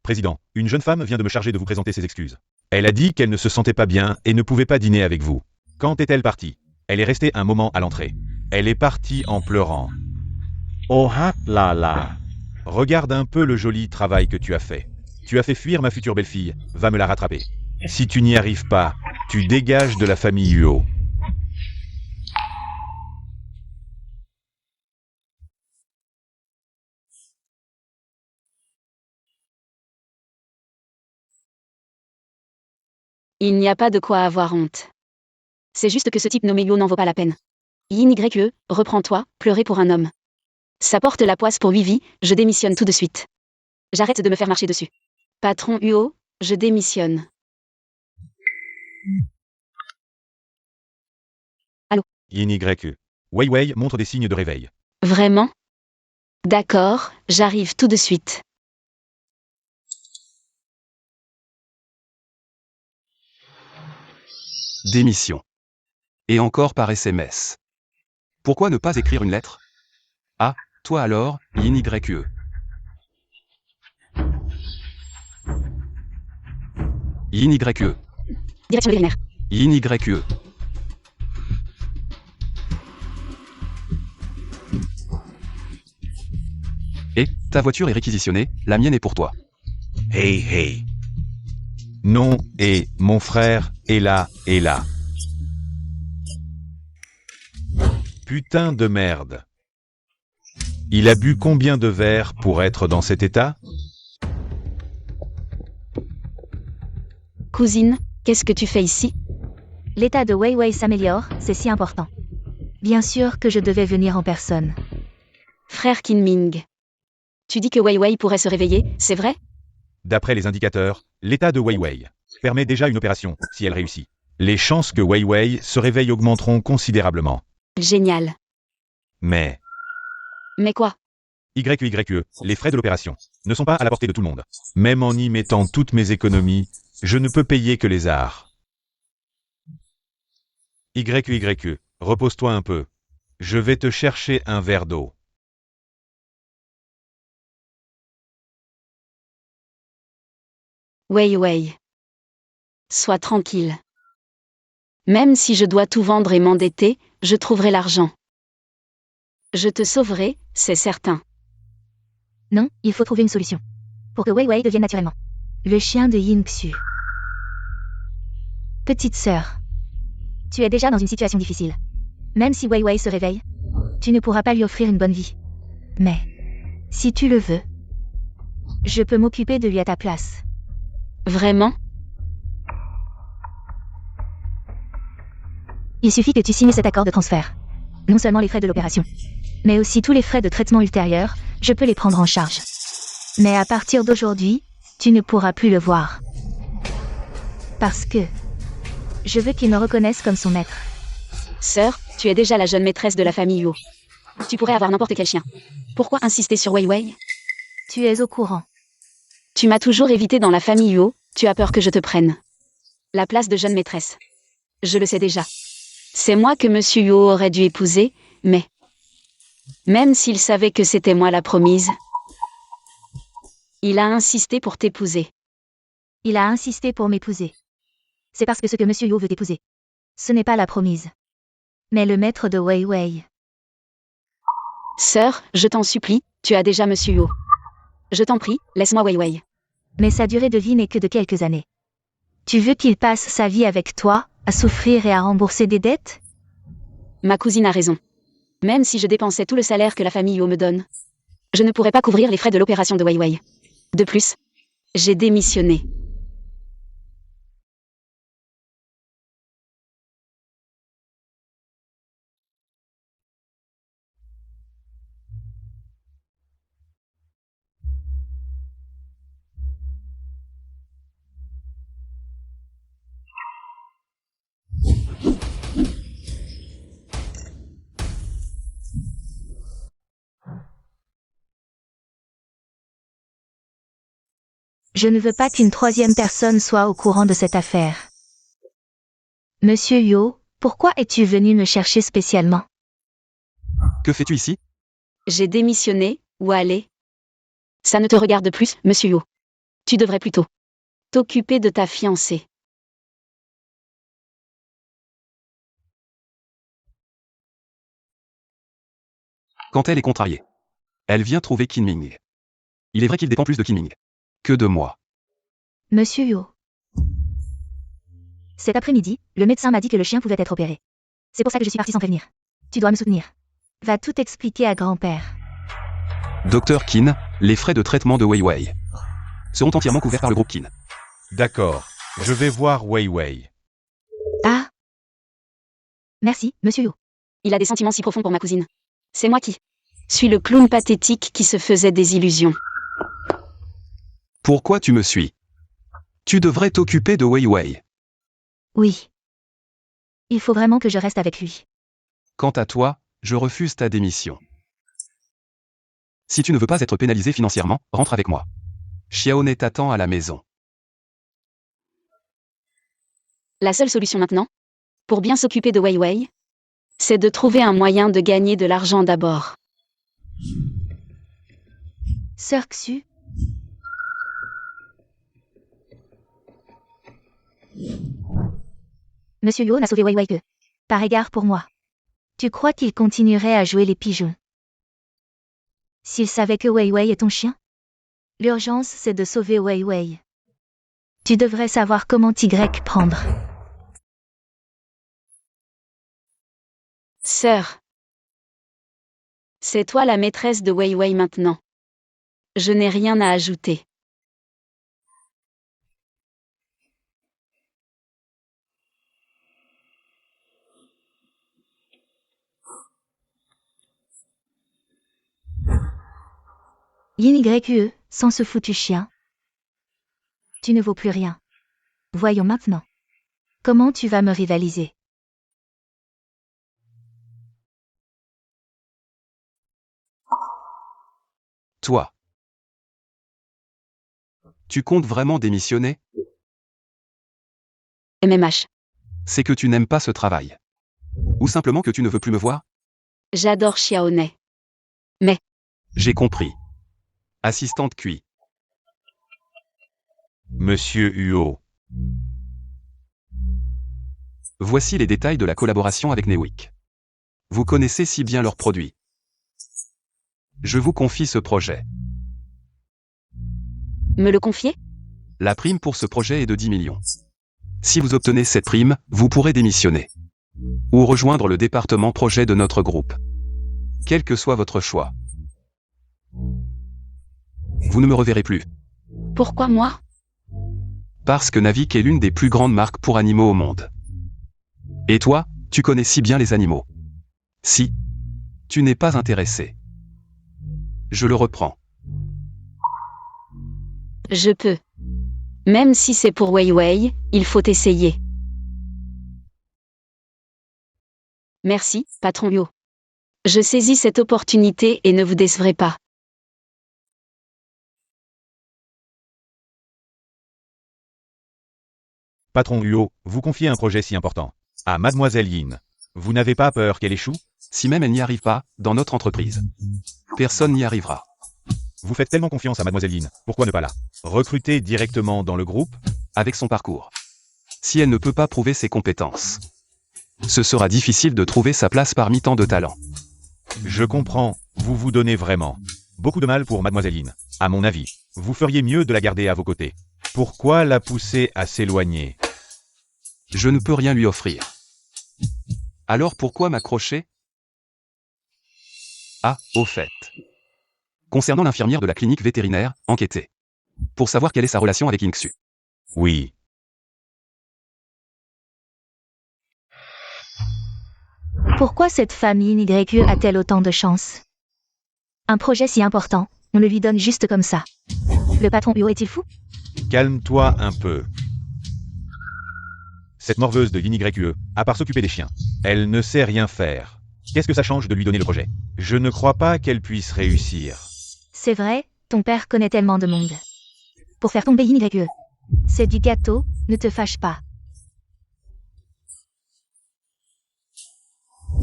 Président, une jeune femme vient de me charger de vous présenter ses excuses. Elle a dit qu'elle ne se sentait pas bien et ne pouvait pas dîner avec vous. Quand est-elle partie? Elle est restée un moment à l'entrée. Elle est partie en pleurant. Oh là là. Regarde un peu le joli travail que tu as fait. Tu as fait fuir ma future belle-fille, va me la rattraper. Si tu n'y arrives pas, tu dégages de la famille Huo. Il n'y a pas de quoi avoir honte. C'est juste que ce type nommé Yo n'en vaut pas la peine. Yin YE, reprends-toi, pleurer pour un homme. Ça porte la poisse pour 8 vies, je démissionne tout de suite. J'arrête de me faire marcher dessus. Patron Huo, je démissionne. Yin YE. Wei Wei montre des signes de réveil. Vraiment? D'accord, j'arrive tout de suite. Démission. Et encore par SMS. Pourquoi ne pas écrire une lettre? Ah, toi alors, Yin YE. Yin YE. Direction le vétérinaire. Yin YE. Et, ta voiture est réquisitionnée, la mienne est pour toi. Hey hey. Non, et mon frère est là, est là. Putain de merde. Il a bu combien de verres pour être dans cet état? Cousine, qu'est-ce que tu fais ici? L'état de Wei Wei s'améliore, c'est si important. Bien sûr que je devais venir en personne. Frère Kinming. Tu dis que Wei Wei pourrait se réveiller, c'est vrai? D'après les indicateurs, l'état de Wei Wei permet déjà une opération, si elle réussit. Les chances que Wei Wei se réveille augmenteront considérablement. Génial. Mais, Mais quoi? YE, les frais de l'opération ne sont pas à la portée de tout le monde. Même en y mettant toutes mes économies, je ne peux payer que les arts. YE, repose-toi un peu. Je vais te chercher un verre d'eau. Wei Wei. Sois tranquille. Même si je dois tout vendre et m'endetter, je trouverai l'argent. Je te sauverai, c'est certain. Non, il faut trouver une solution. Pour que Wei Wei devienne naturellement le chien de Yingxu. Petite sœur. Tu es déjà dans une situation difficile. Même si Wei Wei se réveille, tu ne pourras pas lui offrir une bonne vie. Mais, si tu le veux, je peux m'occuper de lui à ta place. Vraiment? Il suffit que tu signes cet accord de transfert. Non seulement les frais de l'opération, mais aussi tous les frais de traitement ultérieurs, je peux les prendre en charge. Mais à partir d'aujourd'hui, tu ne pourras plus le voir. Parce que je veux qu'il me reconnaisse comme son maître. Sœur, tu es déjà la jeune maîtresse de la famille Yo. Tu pourrais avoir n'importe quel chien. Pourquoi insister sur Wei Wei? Tu es au courant. Tu m'as toujours évité dans la famille Huo, tu as peur que je te prenne la place de jeune maîtresse. Je le sais déjà. C'est moi que Monsieur Huo aurait dû épouser, mais... Même s'il savait que c'était moi la promise, il a insisté pour t'épouser. Il a insisté pour m'épouser. C'est parce que ce que Monsieur Yo veut t'épouser. Ce n'est pas la promise. Mais le maître de Wei Wei. Sœur, je t'en supplie, tu as déjà Monsieur Huo. Je t'en prie, laisse-moi Wei Wei. Mais sa durée de vie n'est que de quelques années. Tu veux qu'il passe sa vie avec toi, à souffrir et à rembourser des dettes? Ma cousine a raison. Même si je dépensais tout le salaire que la famille Huo me donne, je ne pourrais pas couvrir les frais de l'opération de Wei Wei. De plus, j'ai démissionné. Je ne veux pas qu'une troisième personne soit au courant de cette affaire. Monsieur Yo, pourquoi es-tu venu me chercher spécialement? Que fais-tu ici? J'ai démissionné, ou aller? Ça ne te regarde plus, Monsieur Huo. Tu devrais plutôt t'occuper de ta fiancée. Quand elle est contrariée, elle vient trouver Kinming. Il est vrai qu'il dépend plus de Kinming que de moi. Monsieur Yo. Cet après-midi, le médecin m'a dit que le chien pouvait être opéré. C'est pour ça que je suis partie sans prévenir. Tu dois me soutenir. Va tout expliquer à grand-père. Docteur Qin, les frais de traitement de Wei Wei seront entièrement couverts par le groupe Qin. D'accord. Je vais voir Wei Wei. Ah. Merci, Monsieur Yo. Il a des sentiments si profonds pour ma cousine. C'est moi qui suis le clown pathétique qui se faisait des illusions. Pourquoi tu me suis? Tu devrais t'occuper de Wei Wei. Oui. Il faut vraiment que je reste avec lui. Quant à toi, je refuse ta démission. Si tu ne veux pas être pénalisé financièrement, rentre avec moi. Xiaoné t'attend à la maison. La seule solution maintenant, pour bien s'occuper de Wei Wei, c'est de trouver un moyen de gagner de l'argent d'abord. Sœur Xu. Monsieur Yo n'a sauvé Wei Wei que par égard pour moi. Tu crois qu'il continuerait à jouer les pigeons? S'il savait que Wei Wei est ton chien? L'urgence, c'est de sauver Wei Wei. Tu devrais savoir comment t'y prendre. Sœur, c'est toi la maîtresse de Wei Wei maintenant. Je n'ai rien à ajouter. Yin YQE, sans ce foutu chien. Tu ne vaux plus rien. Voyons maintenant. Comment tu vas me rivaliser? Toi. Tu comptes vraiment démissionner? MMH. C'est que tu n'aimes pas ce travail. Ou simplement que tu ne veux plus me voir? J'adore Xiaoné. J'ai compris. Assistante Cui. Monsieur Huo. Voici les détails de la collaboration avec Newick. Vous connaissez si bien leurs produits. Je vous confie ce projet. Me le confier? La prime pour ce projet est de 10 millions. Si vous obtenez cette prime, vous pourrez démissionner. Ou rejoindre le département projet de notre groupe. Quel que soit votre choix. Vous ne me reverrez plus. Pourquoi moi? Parce que Navik est l'une des plus grandes marques pour animaux au monde. Et toi, tu connais si bien les animaux. Si tu n'es pas intéressé. Je le reprends. Je peux. Même si c'est pour Wei Wei, il faut essayer. Merci, patron Yo. Je saisis cette opportunité et ne vous décevrai pas. Patron Huo, vous confiez un projet si important à Mademoiselle Yin. Vous n'avez pas peur qu'elle échoue? Si même elle n'y arrive pas, dans notre entreprise, personne n'y arrivera. Vous faites tellement confiance à Mademoiselle Yin, pourquoi ne pas la recruter directement dans le groupe? Avec son parcours. Si elle ne peut pas prouver ses compétences, ce sera difficile de trouver sa place parmi tant de talents. Je comprends, vous vous donnez vraiment beaucoup de mal pour Mademoiselle Yin. À mon avis, vous feriez mieux de la garder à vos côtés. Pourquoi la pousser à s'éloigner? Je ne peux rien lui offrir. Alors pourquoi m'accrocher? Ah, au fait. Concernant l'infirmière de la clinique vétérinaire, enquêtez. Pour savoir quelle est sa relation avec Inksu. Oui. Pourquoi cette femme YE a-t-elle autant de chance? Un projet si important, on le lui donne juste comme ça. Le patron Huo est-il fou? Calme-toi un peu. Cette morveuse de Yin YE, à part s'occuper des chiens, elle ne sait rien faire. Qu'est-ce que ça change de lui donner le projet? Je ne crois pas qu'elle puisse réussir. C'est vrai, ton père connaît tellement de monde. Pour faire tomber Yin YE. C'est du gâteau, ne te fâche pas.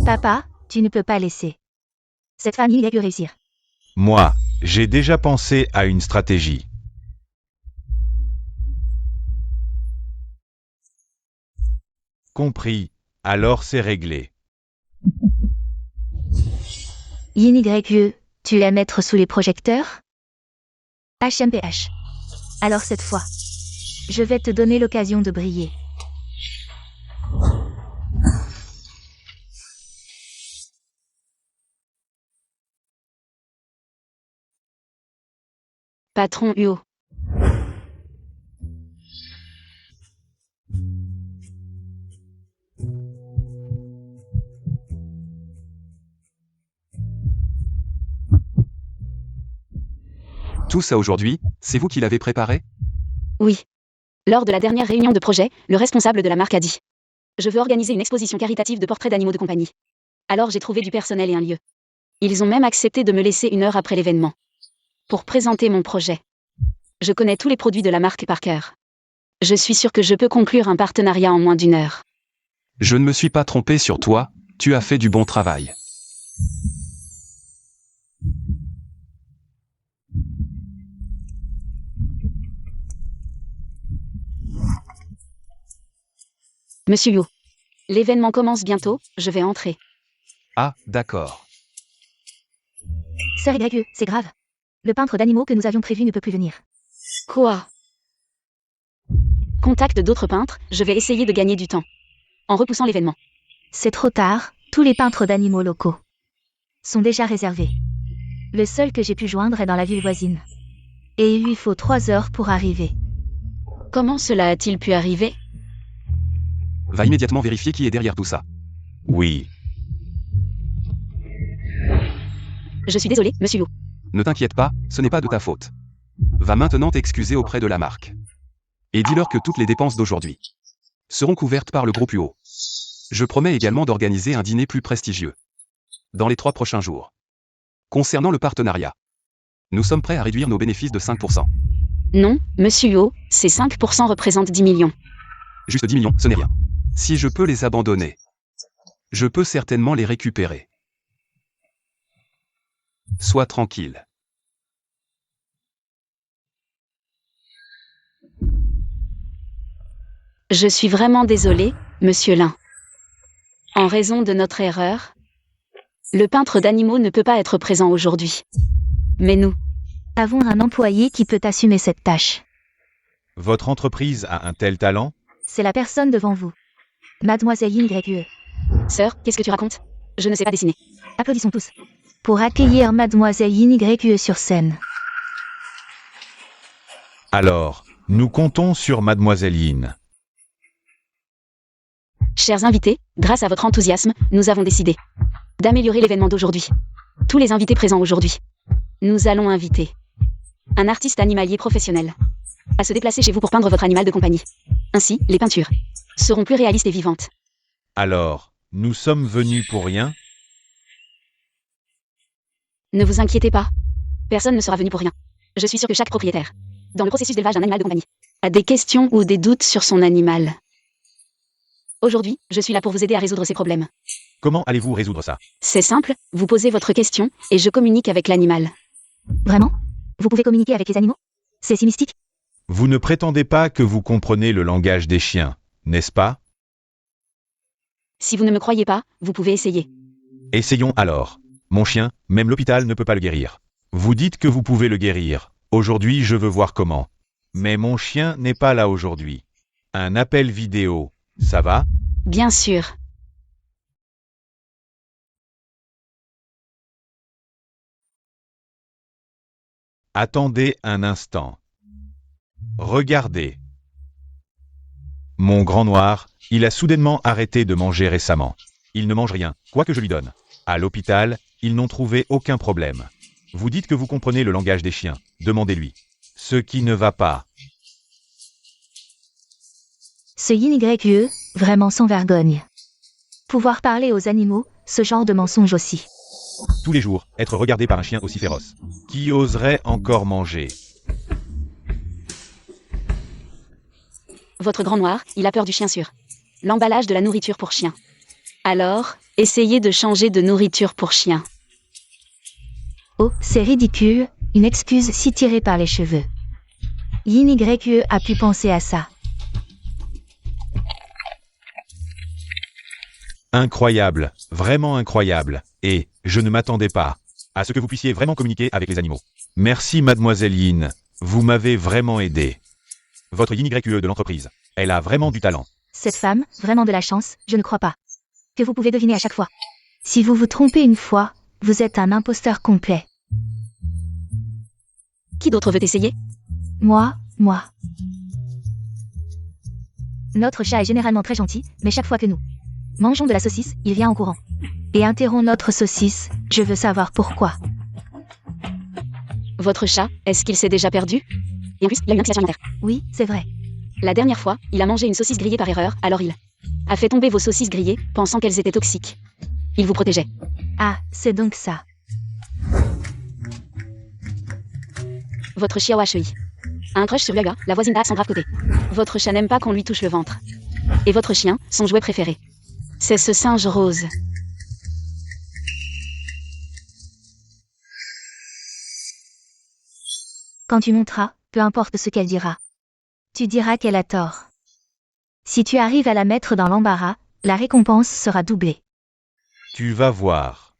Papa, tu ne peux pas laisser cette femme Yin YE réussir. Moi, j'ai déjà pensé à une stratégie. Compris, alors c'est réglé. Yin YE, tu aimes être sous les projecteurs? HMPH. Alors cette fois, je vais te donner l'occasion de briller. Patron Huo. Tout ça aujourd'hui, c'est vous qui l'avez préparé? Oui. Lors de la dernière réunion de projet, le responsable de la marque a dit: je veux organiser une exposition caritative de portraits d'animaux de compagnie. Alors j'ai trouvé du personnel et un lieu. Ils ont même accepté de me laisser 1 heure après l'événement pour présenter mon projet. Je connais tous les produits de la marque par cœur. Je suis sûr que je peux conclure un partenariat en moins d'1 heure. Je ne me suis pas trompé sur toi, tu as fait du bon travail. Monsieur Yu, l'événement commence bientôt, je vais entrer. Ah, d'accord. Sœur YE, c'est grave. Le peintre d'animaux que nous avions prévu ne peut plus venir. Quoi? Contacte d'autres peintres, je vais essayer de gagner du temps. En repoussant l'événement. C'est trop tard, tous les peintres d'animaux locaux sont déjà réservés. Le seul que j'ai pu joindre est dans la ville voisine. Et il lui faut 3 heures pour arriver. Comment cela a-t-il pu arriver? Va immédiatement vérifier qui est derrière tout ça. Oui. Je suis désolé, monsieur Yu. Ne t'inquiète pas, ce n'est pas de ta faute. Va maintenant t'excuser auprès de la marque. Et dis-leur que toutes les dépenses d'aujourd'hui seront couvertes par le groupe UO. Je promets également d'organiser un dîner plus prestigieux dans les 3 prochains jours. Concernant le partenariat, nous sommes prêts à réduire nos bénéfices de 5%. Non, monsieur Yu, ces 5% représentent 10 millions. Juste 10 millions, ce n'est rien. Si je peux les abandonner, je peux certainement les récupérer. Sois tranquille. Je suis vraiment désolé, monsieur Lin. En raison de notre erreur, le peintre d'animaux ne peut pas être présent aujourd'hui. Mais nous avons un employé qui peut assumer cette tâche. Votre entreprise a un tel talent? C'est la personne devant vous. Mademoiselle Yin YE. Sœur, qu'est-ce que tu racontes? Je ne sais pas dessiner. Applaudissons tous. Pour accueillir Mademoiselle Yin YE sur scène. Alors, nous comptons sur Mademoiselle Yin. Chers invités, grâce à votre enthousiasme, nous avons décidé d'améliorer l'événement d'aujourd'hui. Tous les invités présents aujourd'hui. Nous allons inviter un artiste animalier professionnel à se déplacer chez vous pour peindre votre animal de compagnie. Ainsi, les peintures seront plus réalistes et vivantes. Alors, nous sommes venus pour rien? Ne vous inquiétez pas. Personne ne sera venu pour rien. Je suis sûre que chaque propriétaire, dans le processus d'élevage d'un animal de compagnie, a des questions ou des doutes sur son animal. Aujourd'hui, je suis là pour vous aider à résoudre ces problèmes. Comment allez-vous résoudre ça? C'est simple, vous posez votre question, et je communique avec l'animal. Vraiment? Vous pouvez communiquer avec les animaux? C'est si mystique? Vous ne prétendez pas que vous comprenez le langage des chiens, n'est-ce pas? Si vous ne me croyez pas, vous pouvez essayer. Essayons alors. Mon chien, même l'hôpital ne peut pas le guérir. Vous dites que vous pouvez le guérir. Aujourd'hui, je veux voir comment. Mais mon chien n'est pas là aujourd'hui. Un appel vidéo, ça va? Bien sûr. Attendez un instant. Regardez. Mon grand noir, il a soudainement arrêté de manger récemment. Il ne mange rien, quoi que je lui donne. À l'hôpital, ils n'ont trouvé aucun problème. Vous dites que vous comprenez le langage des chiens. Demandez-lui. Ce qui ne va pas. Ce YE, vraiment sans vergogne. Pouvoir parler aux animaux, ce genre de mensonge aussi. Tous les jours, être regardé par un chien aussi féroce. Qui oserait encore manger? Votre grand noir, il a peur du chien sûr. L'emballage de la nourriture pour chien. Alors, essayez de changer de nourriture pour chien. Oh, c'est ridicule, une excuse si tirée par les cheveux. YE a pu penser à ça. Incroyable, vraiment incroyable. Et je ne m'attendais pas à ce que vous puissiez vraiment communiquer avec les animaux. Merci mademoiselle Yin, vous m'avez vraiment aidé. Votre YE de l'entreprise, elle a vraiment du talent. Cette femme, vraiment de la chance, je ne crois pas. Que vous pouvez deviner à chaque fois. Si vous vous trompez une fois, vous êtes un imposteur complet. Qui d'autre veut essayer? Moi. Notre chat est généralement très gentil, mais chaque fois que nous mangeons de la saucisse, il vient en courant. Et interrompt notre saucisse, je veux savoir pourquoi. Votre chat, est-ce qu'il s'est déjà perdu? Et en plus, il a une initiation alimentaire. Oui, c'est vrai. La dernière fois, il a mangé une saucisse grillée par erreur, alors il a fait tomber vos saucisses grillées, pensant qu'elles étaient toxiques. Il vous protégeait. Ah, c'est donc ça. Votre chihuahua HEI a un crush sur Yaga, la voisine d'A sans grave côté. Votre chat n'aime pas qu'on lui touche le ventre. Et votre chien, son jouet préféré, c'est ce singe rose. Quand tu monteras, peu importe ce qu'elle dira. Tu diras qu'elle a tort. Si tu arrives à la mettre dans l'embarras, la récompense sera doublée. Tu vas voir.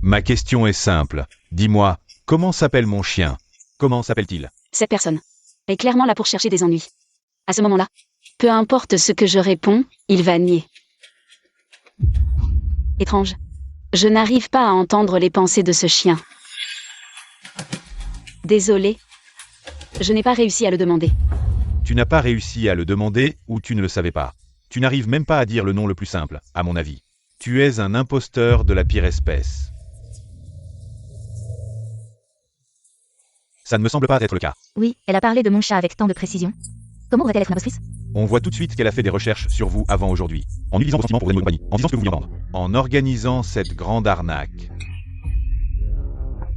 Ma question est simple. Dis-moi, comment s'appelle mon chien? Comment s'appelle-t-il? Cette personne est clairement là pour chercher des ennuis. À ce moment-là, peu importe ce que je réponds, il va nier. Étrange. Je n'arrive pas à entendre les pensées de ce chien. Désolé. Je n'ai pas réussi à le demander. Tu n'as pas réussi à le demander ou tu ne le savais pas. Tu n'arrives même pas à dire le nom le plus simple, à mon avis. Tu es un imposteur de la pire espèce. Ça ne me semble pas être le cas. Oui, elle a parlé de mon chat avec tant de précision. Comment aurait-elle être une impostrice? On voit tout de suite qu'elle a fait des recherches sur vous avant aujourd'hui. En utilisant vos sentiments pour vos animaux de compagnie, en disant ce que vous vouliez vendre. En organisant cette grande arnaque.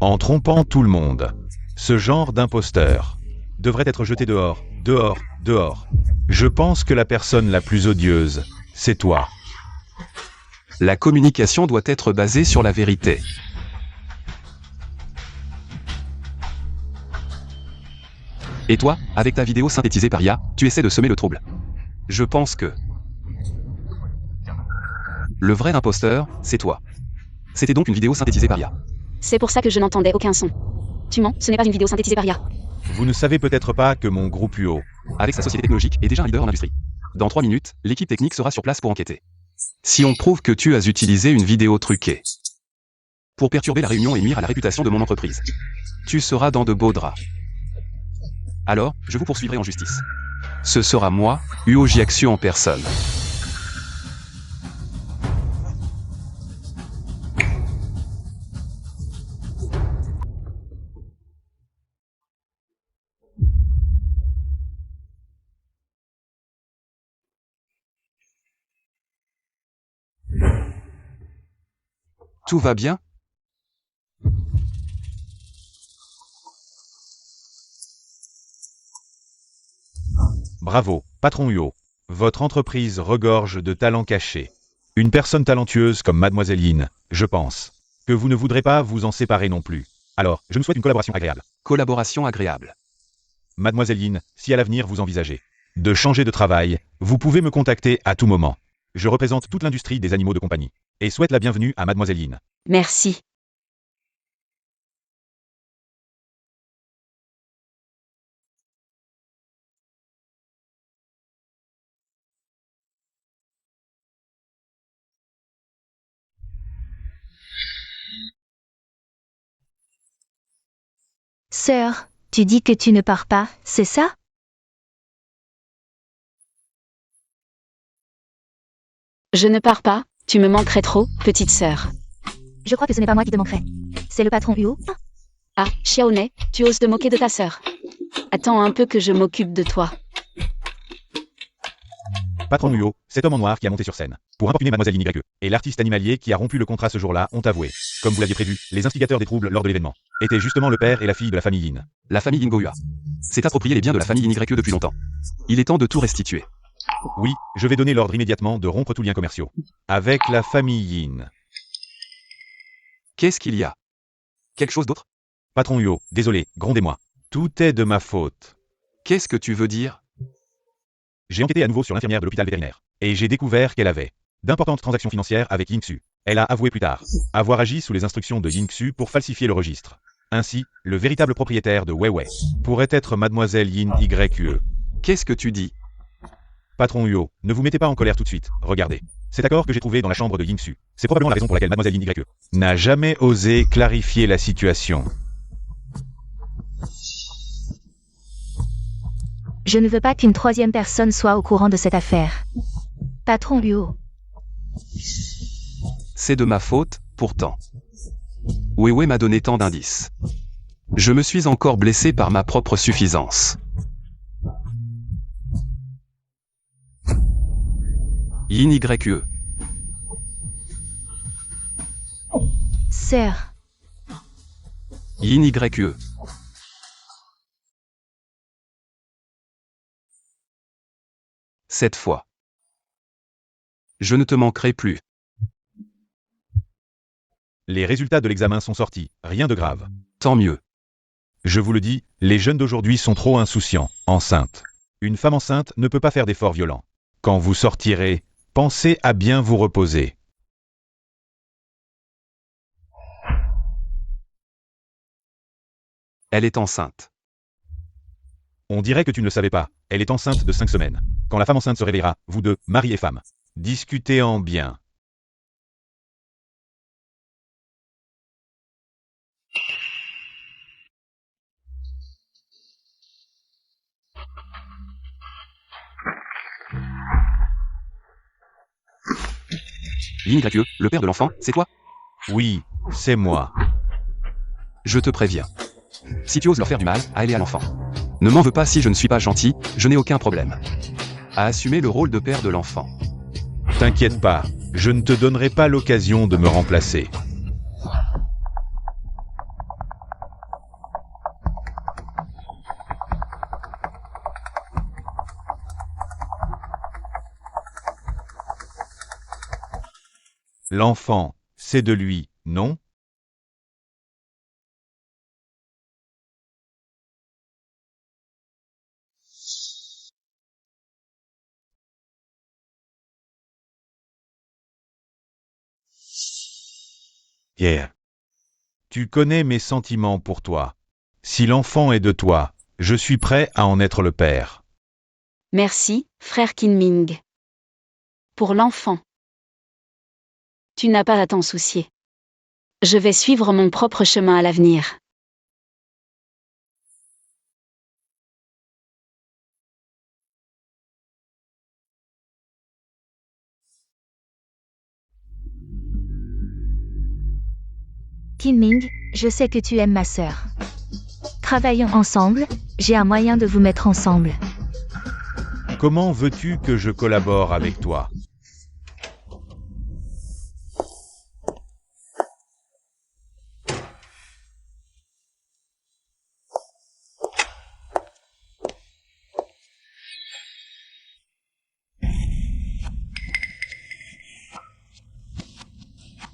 En trompant tout le monde. Ce genre d'imposteur devrait être jeté dehors, dehors, dehors. Je pense que la personne la plus odieuse, c'est toi. La communication doit être basée sur la vérité. Et toi, avec ta vidéo synthétisée par IA, tu essaies de semer le trouble. Je pense que le vrai imposteur, c'est toi. C'était donc une vidéo synthétisée par IA. C'est pour ça que je n'entendais aucun son. Tu mens, ce n'est pas une vidéo synthétisée par IA. Vous ne savez peut-être pas que mon groupe UO, Avec sa société technologique, est déjà un leader en industrie. Dans 3 minutes, l'équipe technique sera sur place pour enquêter. Si on prouve que tu as utilisé une vidéo truquée pour perturber la réunion et nuire à la réputation de mon entreprise, tu seras dans de beaux draps. Alors, je vous poursuivrai en justice. Ce sera moi, UOJ Action en personne. Tout va bien? Bravo, patron Huo. Votre entreprise regorge de talents cachés. Une personne talentueuse comme Mademoiselle Yin, je pense. Que vous ne voudrez pas vous en séparer non plus. Alors, je nous souhaite une collaboration agréable. Collaboration agréable. Mademoiselle Yin, si à l'avenir vous envisagez de changer de travail, vous pouvez me contacter à tout moment. Je représente toute l'industrie des animaux de compagnie. Et souhaite la bienvenue à Mademoiselle Yin. Merci. Sœur, tu dis que tu ne pars pas, c'est ça? Je ne pars pas, tu me manquerais trop, petite sœur. Je crois que ce n'est pas moi qui te manquerai. C'est le patron Huo. Ah, Xiaoné, tu oses te moquer de ta sœur. Attends un peu que je m'occupe de toi. Patron Huo, cet homme en noir qui a monté sur scène pour importuner Mademoiselle Yin YE et l'artiste animalier qui a rompu le contrat ce jour-là ont avoué. Comme vous l'aviez prévu, les instigateurs des troubles lors de l'événement étaient justement le père et la fille de la famille Yin. La famille Yin Gohua s'est approprié les biens de la famille Yin YE depuis longtemps. Il est temps de tout restituer. Oui, je vais donner l'ordre immédiatement de rompre tous liens commerciaux avec la famille Yin. Qu'est-ce qu'il y a? Quelque chose d'autre? Patron Huo, désolé, grondez-moi. Tout est de ma faute. Qu'est-ce que tu veux dire? J'ai enquêté à nouveau sur l'infirmière de l'hôpital vétérinaire. Et j'ai découvert qu'elle avait d'importantes transactions financières avec Yingxu. Elle a avoué plus tard avoir agi sous les instructions de Yingxu pour falsifier le registre. Ainsi, le véritable propriétaire de Weiwei pourrait être Mademoiselle Yin YE. Qu'est-ce que tu dis? Patron Huo, ne vous mettez pas en colère tout de suite. Regardez. Cet accord que j'ai trouvé dans la chambre de Yingxu. C'est probablement la raison pour laquelle Mademoiselle Yin YE n'a jamais osé clarifier la situation. Je ne veux pas qu'une troisième personne soit au courant de cette affaire. Patron Huo. C'est de ma faute, pourtant. Weiwei m'a donné tant d'indices. Je me suis encore blessé par ma propre suffisance. Yin YE. Sœur. Yin YE. Cette fois. Je ne te manquerai plus. Les résultats de l'examen sont sortis, rien de grave. Tant mieux. Je vous le dis, les jeunes d'aujourd'hui sont trop insouciants, enceintes. Une femme enceinte ne peut pas faire d'efforts violents. Quand vous sortirez, pensez à bien vous reposer. Elle est enceinte. On dirait que tu ne le savais pas, elle est enceinte de 5 semaines. Quand la femme enceinte se réveillera, vous deux, mari et femme, discutez en bien. Yin YE, le père de l'enfant, c'est toi? Oui, c'est moi. Je te préviens. Si tu oses leur faire du mal, à elle et à l'enfant. Ne m'en veux pas si je ne suis pas gentil, je n'ai aucun problème à assumer le rôle de père de l'enfant. T'inquiète pas, je ne te donnerai pas l'occasion de me remplacer. L'enfant, c'est de lui, non? Yeah. Tu connais mes sentiments pour toi. Si l'enfant est de toi, je suis prêt à en être le père. Merci, frère Kinming. Pour l'enfant. Tu n'as pas à t'en soucier. Je vais suivre mon propre chemin à l'avenir. Kinming, je sais que tu aimes ma sœur. Travaillons ensemble, j'ai un moyen de vous mettre ensemble. Comment veux-tu que je collabore avec toi?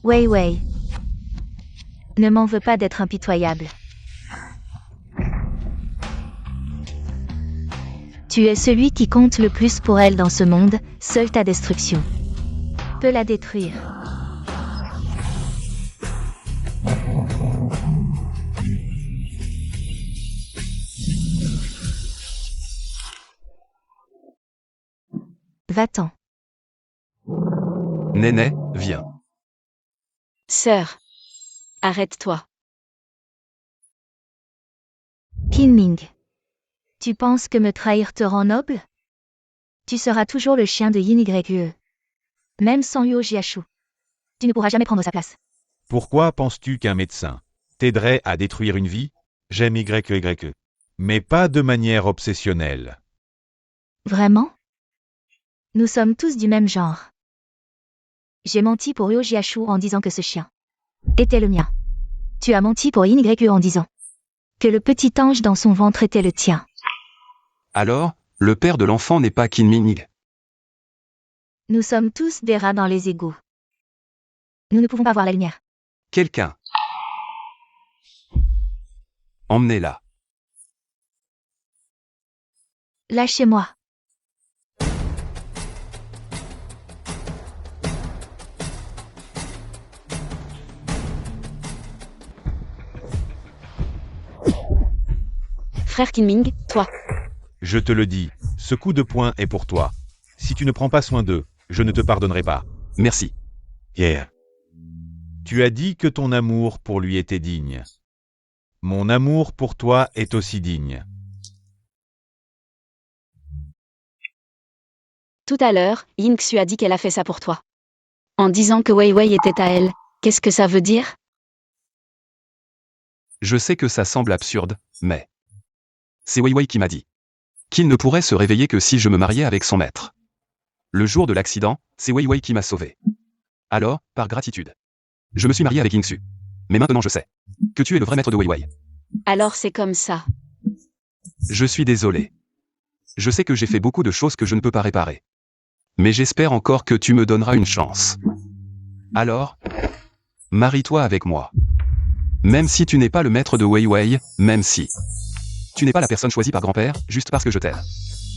Wei Wei. Ne m'en veux pas d'être impitoyable. Tu es celui qui compte le plus pour elle dans ce monde, seule ta destruction peut la détruire. Va-t'en. Néné, viens. Sœur. Arrête-toi. Kinming. Tu penses que me trahir te rend noble? Tu seras toujours le chien de Yin Yue. Même sans Yuo Jiashu. Tu ne pourras jamais prendre sa place. Pourquoi penses-tu qu'un médecin t'aiderait à détruire une vie? J'aime YE. Mais pas de manière obsessionnelle. Vraiment? Nous sommes tous du même genre. J'ai menti pour Yuo Jiashu en disant que ce chien était le mien. Tu as menti pour Yin Yue en disant que le petit ange dans son ventre était le tien. Alors, le père de l'enfant n'est pas Kinming. Nous sommes tous des rats dans les égouts. Nous ne pouvons pas voir la lumière. Quelqu'un. Emmenez-la. Lâchez-moi. Frère Kinming, toi. Je te le dis, ce coup de poing est pour toi. Si tu ne prends pas soin d'eux, je ne te pardonnerai pas. Merci. Yeah. Tu as dit que ton amour pour lui était digne. Mon amour pour toi est aussi digne. Tout à l'heure, Yin Xu a dit qu'elle a fait ça pour toi. En disant que Wei Wei était à elle, qu'est-ce que ça veut dire? Je sais que ça semble absurde, mais... C'est Wei Wei qui m'a dit qu'il ne pourrait se réveiller que si je me mariais avec son maître. Le jour de l'accident, c'est Wei Wei qui m'a sauvé. Alors, par gratitude, je me suis marié avec Yin Xu. Mais maintenant je sais que tu es le vrai maître de Wei Wei. Alors c'est comme ça. Je suis désolé. Je sais que j'ai fait beaucoup de choses que je ne peux pas réparer. Mais j'espère encore que tu me donneras une chance. Alors, marie-toi avec moi. Même si tu n'es pas le maître de Wei Wei, même si tu n'es pas la personne choisie par grand-père, juste parce que je t'aime.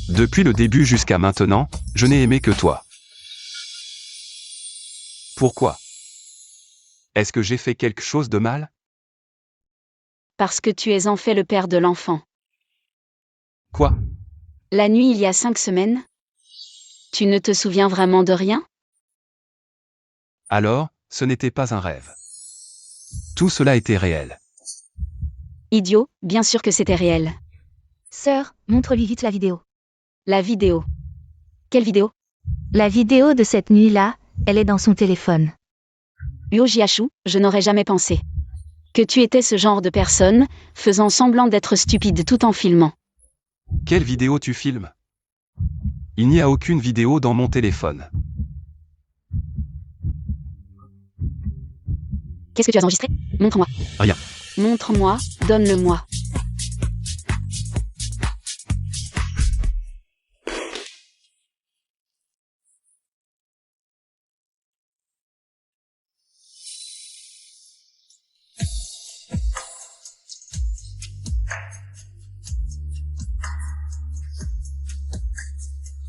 Depuis le début jusqu'à maintenant, je n'ai aimé que toi. Pourquoi? Est-ce que j'ai fait quelque chose de mal? Parce que tu es en fait le père de l'enfant. Quoi? La nuit il y a 5 semaines? Tu ne te souviens vraiment de rien? Alors, ce n'était pas un rêve. Tout cela était réel. Idiot, bien sûr que c'était réel. Sœur, montre-lui vite la vidéo. La vidéo. Quelle vidéo? La vidéo de cette nuit-là, elle est dans son téléphone. Yuo Jiashu, je n'aurais jamais pensé que tu étais ce genre de personne, faisant semblant d'être stupide tout en filmant. Quelle vidéo tu filmes? Il n'y a aucune vidéo dans mon téléphone. Qu'est-ce que tu as enregistré? Montre-moi. Rien. Montre-moi, donne-le-moi.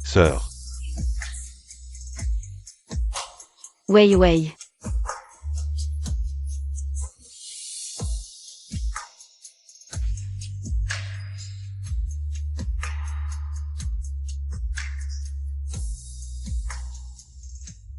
Sœur. Wei Wei.